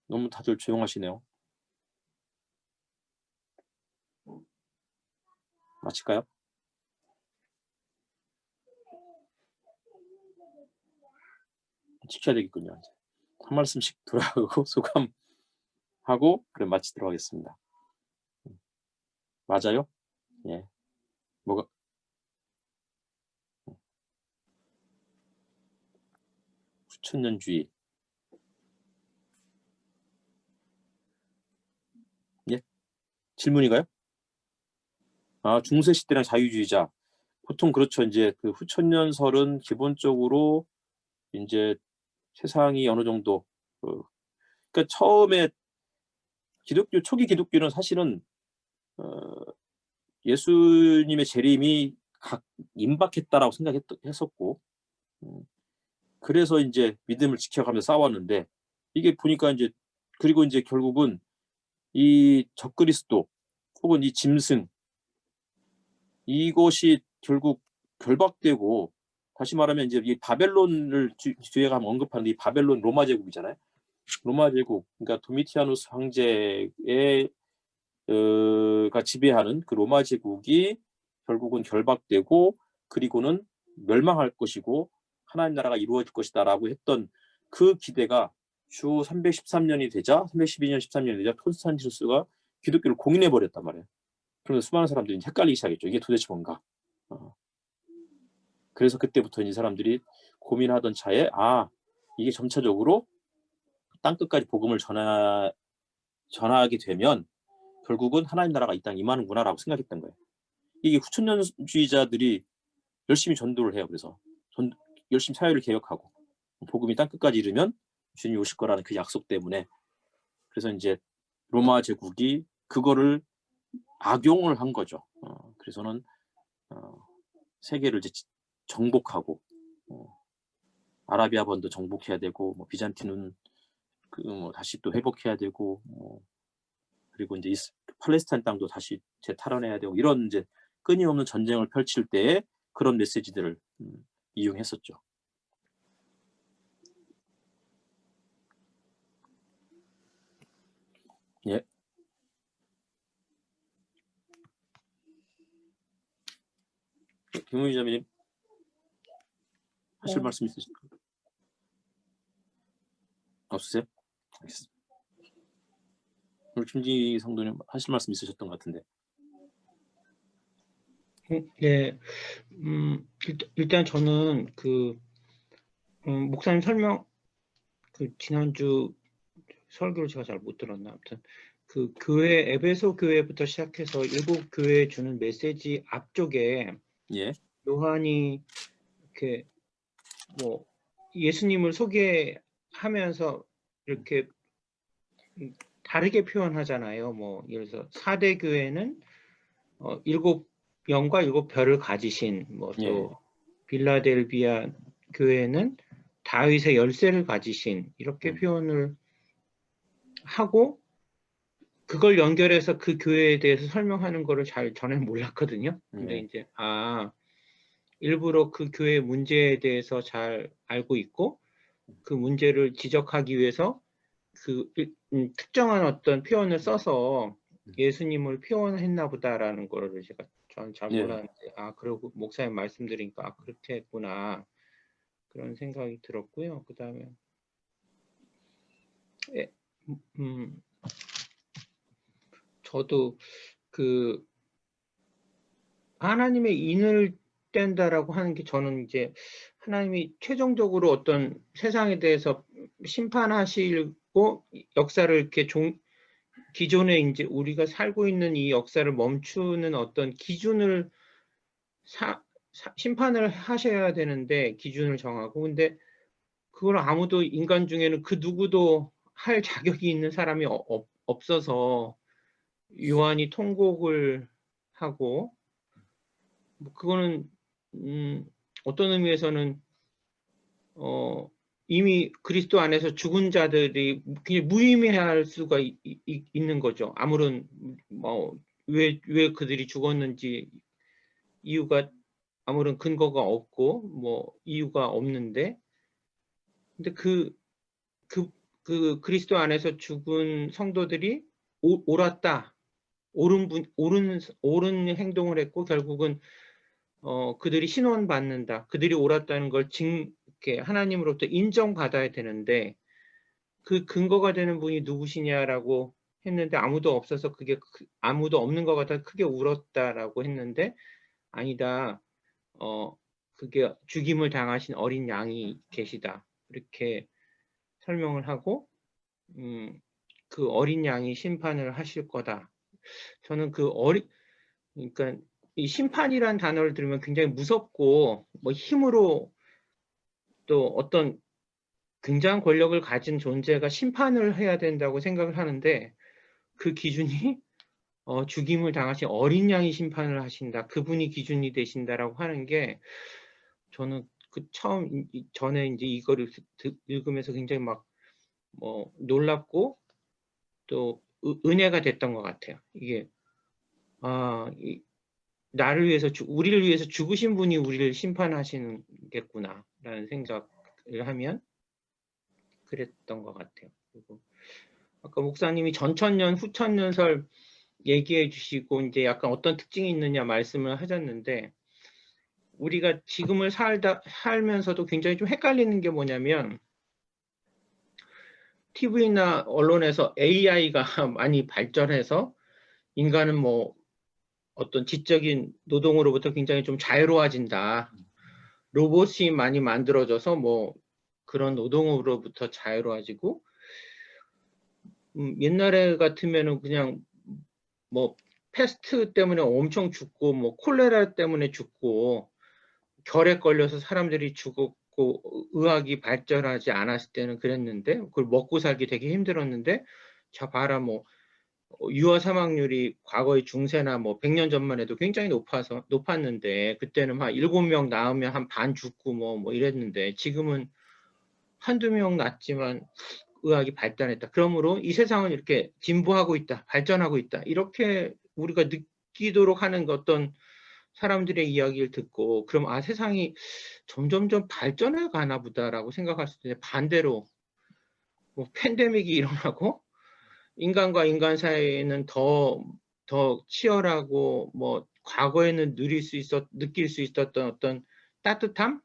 너무 다들 조용하시네요. 마칠까요? 지켜야 되겠군요. 이제. 한 말씀씩 돌아가고 소감하고 그래 마치도록 하겠습니다. 맞아요? 예. 뭐가 후천년주의. 예? 질문인가요? 아, 중세 시대랑 자유주의자. 보통 그렇죠. 이제 그 후천년설은 기본적으로 이제 세상이 어느 정도 그러니까 처음에 초기 기독교는 사실은 예수님의 재림이 임박했다라고 생각했었고, 그래서 이제 믿음을 지켜가면서 싸웠는데, 이게 보니까 이제, 그리고 이제 결국은 이 적그리스도 혹은 이 짐승, 이것이 결국 결박되고, 다시 말하면 이제 이 바벨론을 뒤에 가면 언급하는 이 바벨론 로마 제국이잖아요. 로마 제국, 그러니까 도미티아누스 황제의 가 지배하는 그 로마 제국이 결국은 결박되고, 그리고는 멸망할 것이고 하나님 나라가 이루어질 것이다라고 했던 그 기대가 주 313년이 되자, 312년 13년이 되자 콘스탄티누스가 기독교를 공인해 버렸단 말이에요. 그러면서 수많은 사람들이 헷갈리기 시작했죠. 이게 도대체 뭔가. 그래서 그때부터 이 사람들이 고민하던 차에, 이게 점차적으로 땅 끝까지 복음을 전하게 되면 결국은 하나님 나라가 이 땅에 임하는구나라고 생각했던 거예요. 이게 후천년주의자들이 열심히 전도를 해요. 그래서 열심히 사회를 개혁하고 복음이 땅 끝까지 이르면 주님이 오실 거라는 그 약속 때문에, 그래서 이제 로마 제국이 그거를 악용을 한 거죠. 그래서는 세계를 이제 정복하고, 아라비아 번도 정복해야 되고, 뭐 비잔틴은 다시 또 회복해야 되고, 그리고 이제 팔레스타인 땅도 다시 재탈환해야 되고, 이런 이제 끊임없는 전쟁을 펼칠 때에 그런 메시지들을 이용했었죠. 예. 김은희 자매님 하실 말씀 있으실까요? 없으세요? 알겠습니다. 우리 김진희 성도님 하실 말씀 있으셨던 것 같은데. 네, 일단 저는 목사님 설명, 지난주 설교를 제가 잘 못 들었나, 아무튼 교회, 에베소 교회부터 시작해서 일곱 교회에 주는 메시지 앞쪽에, 예. 요한이 이렇게 뭐 예수님을 소개하면서 이렇게 다르게 표현하잖아요. 뭐 예를 들어서 4대 교회는 7영과 7별을 가지신, 뭐 또 빌라델비아 교회는 다윗의 열쇠를 가지신, 이렇게 표현을 하고, 그걸 연결해서 그 교회에 대해서 설명하는 거를 저는 몰랐거든요. 근데 이제 일부러 그 교회 문제에 대해서 잘 알고 있고, 그 문제를 지적하기 위해서 특정한 어떤 표현을 써서 예수님을 표현했나 보다라는 거를 저는 잘 몰랐는데, 그리고 목사님 말씀드리니까 그렇게 했구나, 그런 생각이 들었고요. 그 다음에 저도 하나님의 인을 뗀다라고 하는 게, 저는 이제 하나님이 최종적으로 어떤 세상에 대해서 심판하시고 역사를 이렇게 기존에 이제 우리가 살고 있는 이 역사를 멈추는 어떤 기준을 심판을 하셔야 되는데, 기준을 정하고, 근데 그걸 아무도 인간 중에는 그 누구도 할 자격이 있는 사람이 없어서 요한이 통곡을 하고, 그거는 어떤 의미에서는 이미 그리스도 안에서 죽은 자들이 그냥 무의미할 수가 있는 거죠. 아무런 왜 그들이 죽었는지 이유가, 아무런 근거가 없고 뭐 이유가 없는데, 근데 그리스도 안에서 죽은 성도들이 옳았다, 옳은 행동을 했고, 결국은 그들이 신원받는다, 그들이 옳았다는 걸 이렇게 하나님으로부터 인정받아야 되는데, 그 근거가 되는 분이 누구시냐라고 했는데 아무도 없어서, 그게 아무도 없는 것 같아 크게 울었다라고 했는데, 아니다, 그게 죽임을 당하신 어린 양이 계시다, 이렇게 설명을 하고, 그 어린 양이 심판을 하실 거다. 저는 그러니까 이 심판이란 단어를 들으면 굉장히 무섭고, 뭐 힘으로 또 어떤 굉장한 권력을 가진 존재가 심판을 해야 된다고 생각을 하는데, 그 기준이 죽임을 당하신 어린 양이 심판을 하신다. 그분이 기준이 되신다라고 하는 게 저는 그 처음 전에 이제 이거를 읽으면서 굉장히 막 놀랍고 또 은혜가 됐던 것 같아요. 이게 나를 위해서 우리를 위해서 죽으신 분이 우리를 심판하시는겠구나라는 생각을 하면 그랬던 것 같아요. 그리고 아까 목사님이 전천년 후천년설 얘기해 주시고 이제 약간 어떤 특징이 있느냐 말씀을 하셨는데 우리가 지금을 살면서도 굉장히 좀 헷갈리는 게 뭐냐면 TV나 언론에서 AI가 많이 발전해서 인간은 뭐 어떤 지적인 노동으로부터 굉장히 좀 자유로워진다. 로봇이 많이 만들어져서 뭐 그런 노동으로부터 자유로워지고 옛날에 같으면은 그냥 뭐 패스트 때문에 엄청 죽고 뭐 콜레라 때문에 죽고 결에 걸려서 사람들이 죽었고 의학이 발전하지 않았을 때는 그랬는데 그걸 먹고 살기 되게 힘들었는데 자 봐라 뭐 유아 사망률이 과거의 중세나 뭐 100년 전만 해도 굉장히 높았는데 그때는 한 7명 낳으면 한 반 죽고 뭐 이랬는데 지금은 한두 명 낳지만 의학이 발달했다. 그러므로 이 세상은 이렇게 진보하고 있다. 발전하고 있다. 이렇게 우리가 느끼도록 하는 어떤 사람들의 이야기를 듣고 그럼 세상이 점점점 발전해 가나 보다라고 생각할 수 있는데 반대로 뭐 팬데믹이 일어나고 인간과 인간 사이에는 더 치열하고 뭐 과거에는 느낄 수 있었던 어떤 따뜻함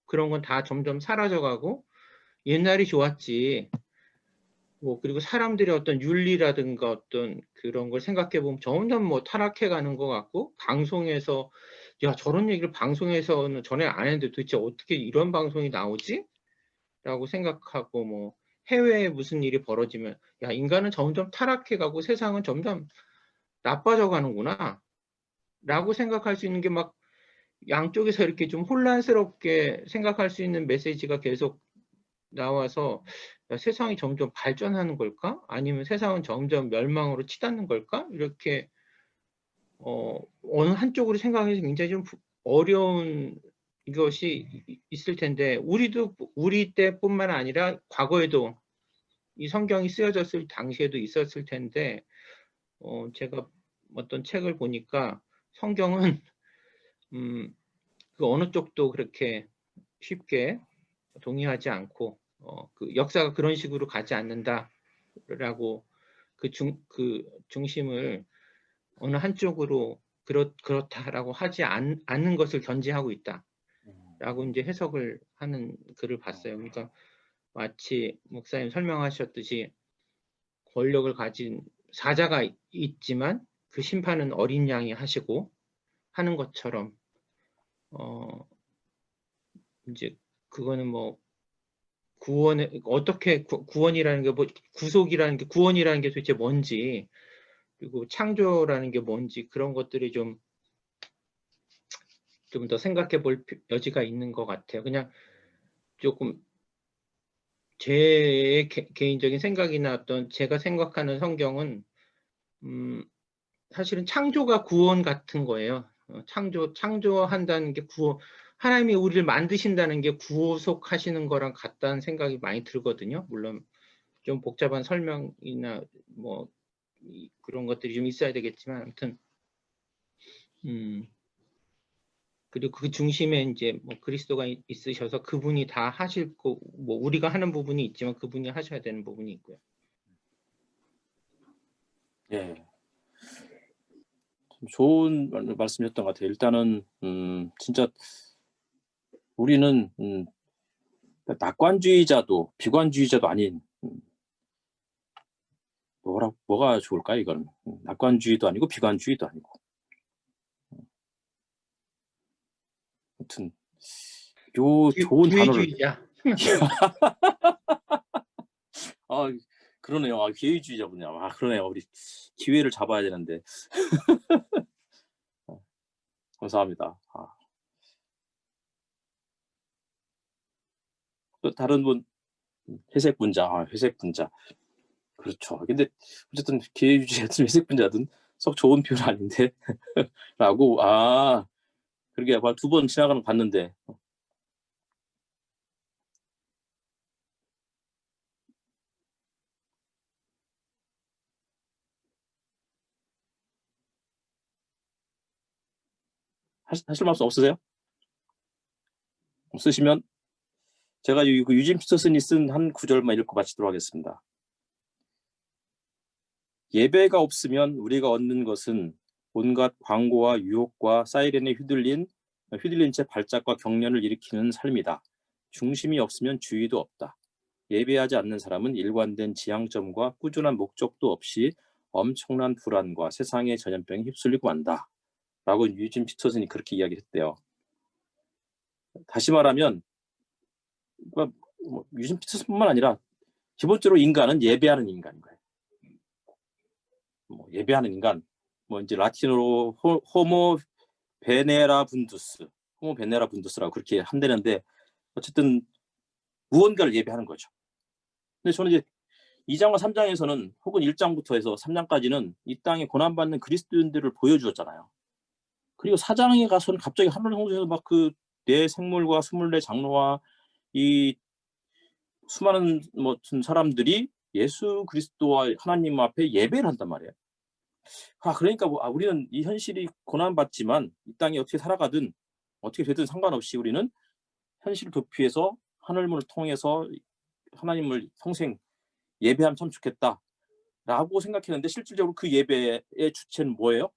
그런 건 다 점점 사라져가고 옛날이 좋았지. 뭐 그리고 사람들의 어떤 윤리라든가 어떤 그런 걸 생각해 보면 점점 뭐 타락해 가는 것 같고 방송에서 야 저런 얘기를 방송에서는 전에 안 했는데 도대체 어떻게 이런 방송이 나오지? 라고 생각하고 뭐 해외에 무슨 일이 벌어지면 야 인간은 점점 타락해 가고 세상은 점점 나빠져 가는구나 라고 생각할 수 있는 게 막 양쪽에서 이렇게 좀 혼란스럽게 생각할 수 있는 메시지가 계속 나와서 야, 세상이 점점 발전하는 걸까? 아니면 세상은 점점 멸망으로 치닫는 걸까? 이렇게 어느 한쪽으로 생각하기 굉장히 좀 어려운 것이 있을 텐데 우리 때뿐만 아니라 과거에도 이 성경이 쓰여졌을 당시에도 있었을 텐데 제가 어떤 책을 보니까 성경은 그 어느 쪽도 그렇게 쉽게 동의하지 않고 그 역사가 그런 식으로 가지 않는다라고 그 중심을 어느 한쪽으로 그렇다라고 하지 않는 것을 견지하고 있다라고 이제 해석을 하는 글을 봤어요. 그러니까 마치 목사님 설명하셨듯이 권력을 가진 사자가 있지만 그 심판은 어린 양이 하시고 하는 것처럼 이제 그거는 뭐 구원이라는 게 뭐 구원이라는 게 도대체 뭔지 그리고 창조라는 게 뭔지 그런 것들이 좀 더 생각해 볼 여지가 있는 것 같아요. 그냥 조금 제 개인적인 생각이나 어떤 제가 생각하는 성경은 사실은 창조가 구원 같은 거예요. 창조한다는 게 하나님이 우리를 만드신다는 게 구속하시는 거랑 같다는 생각이 많이 들거든요. 물론 좀 복잡한 설명이나 뭐 그런 것들이 좀 있어야 되겠지만 아무튼 그리고 그 중심에 이제 뭐 그리스도가 있으셔서 그분이 다 하실 거 뭐 우리가 하는 부분이 있지만 그분이 하셔야 되는 부분이 있고요. 예. 좀 좋은 말씀이었던 것 같아요. 일단은 진짜 우리는 낙관주의자도 비관주의자도 아닌 뭐가 좋을까 이건 낙관주의도 아니고 비관주의도 아니고 아무튼 요 좋은 단어를 기회주의자. 그러네요. 기회주의자군요. 그러네요. 우리 기회를 잡아야 되는데 감사합니다. 또 다른 분 회색 분자. 그렇죠. 근데 어쨌든 기회주의자든 회색 분자든 썩 좋은 표현 아닌데 라고 그러게 2번 지나가는 거 봤는데 하실 말씀 없으세요? 없으시면 제가 유진 피터슨이 쓴 한 구절만 읽고 마치도록 하겠습니다. 예배가 없으면 우리가 얻는 것은 온갖 광고와 유혹과 사이렌에 휘둘린 채 발작과 경련을 일으키는 삶이다. 중심이 없으면 주의도 없다. 예배하지 않는 사람은 일관된 지향점과 꾸준한 목적도 없이 엄청난 불안과 세상의 전염병에 휩쓸리고 만다. 라고 유진 피터슨이 그렇게 이야기했대요. 다시 말하면 유진 피터슨뿐만 아니라 기본적으로 인간은 예배하는 인간인 거예요. 예배하는 인간, 이제 라틴어로 호모 베네라 분두스라고 그렇게 한다는데 어쨌든 무언가를 예배하는 거죠. 근데 저는 이제 2장과 3장에서는 혹은 1장부터 해서 3장까지는 이 땅에 고난받는 그리스도인들을 보여주었잖아요. 그리고 4장에 가서는 갑자기 하늘 홍수에서 막 그 네 생물과 24 장로와 이 수많은 사람들이 예수 그리스도와 하나님 앞에 예배를 한단 말이에요. 그러니까 우리는 이 현실이 고난받지만 이 땅에 어떻게 살아가든 어떻게 되든 상관없이 우리는 현실을 도피해서 하늘문을 통해서 하나님을 평생 예배하면 참 좋겠다라고 생각했는데 실질적으로 그 예배의 주체는 뭐예요?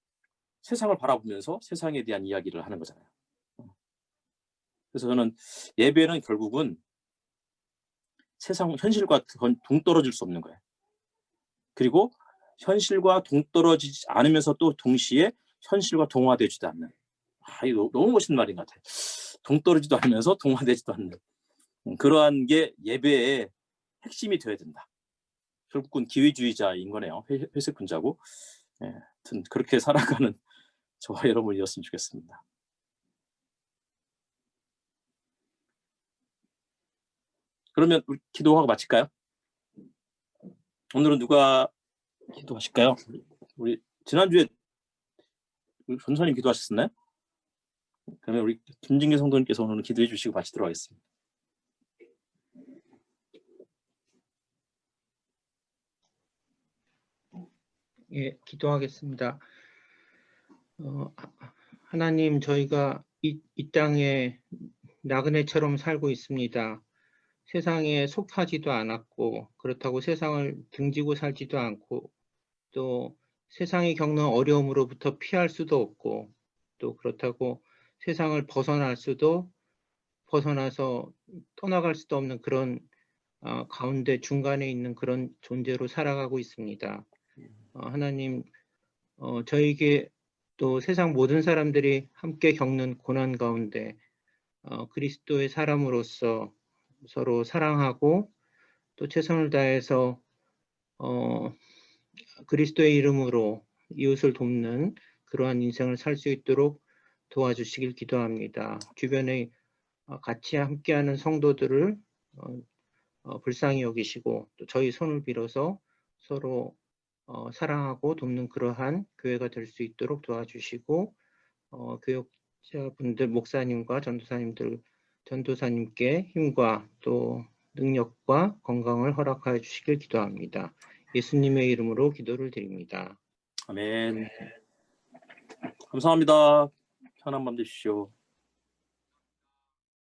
세상을 바라보면서 세상에 대한 이야기를 하는 거잖아요. 그래서 저는 예배는 결국은 현실과 동떨어질 수 없는 거예요. 그리고 현실과 동떨어지지 않으면서 또 동시에 현실과 동화되지도 않는. 이거 너무 멋있는 말인 것 같아요. 동떨어지도 않으면서 동화되지도 않는. 그러한 게 예배의 핵심이 되어야 된다. 결국은 기회주의자인 거네요. 회색 분자고. 하여튼 그렇게 살아가는 저와 여러분이었으면 좋겠습니다. 그러면 우리 기도하고 마칠까요? 오늘은 누가 기도하실까요? 우리 지난주에 우리 전사님 기도하셨나요? 그러면 우리 김진규 성도님께서 오늘 기도해 주시고 마치도록 하겠습니다. 예, 기도하겠습니다. 하나님, 저희가 이 땅에 나그네처럼 살고 있습니다. 세상에 속하지도 않았고, 그렇다고 세상을 등지고 살지도 않고, 또 세상이 겪는 어려움으로부터 피할 수도 없고, 또 그렇다고 세상을 벗어나서 떠나갈 수도 없는 그런 가운데 중간에 있는 그런 존재로 살아가고 있습니다. 하나님, 저에게 또 세상 모든 사람들이 함께 겪는 고난 가운데 그리스도의 사람으로서 서로 사랑하고 또 최선을 다해서 그리스도의 이름으로 이웃을 돕는 그러한 인생을 살 수 있도록 도와주시길 기도합니다. 주변에 같이 함께하는 성도들을 불쌍히 여기시고 또 저희 손을 빌어서 서로 사랑하고 돕는 그러한 교회가 될 수 있도록 도와주시고 교역자분들, 목사님과 전도사님께 힘과 또 능력과 건강을 허락하여 주시길 기도합니다. 예수님의 이름으로 기도를 드립니다. 아멘. 감사합니다. 편한 밤 되십시오.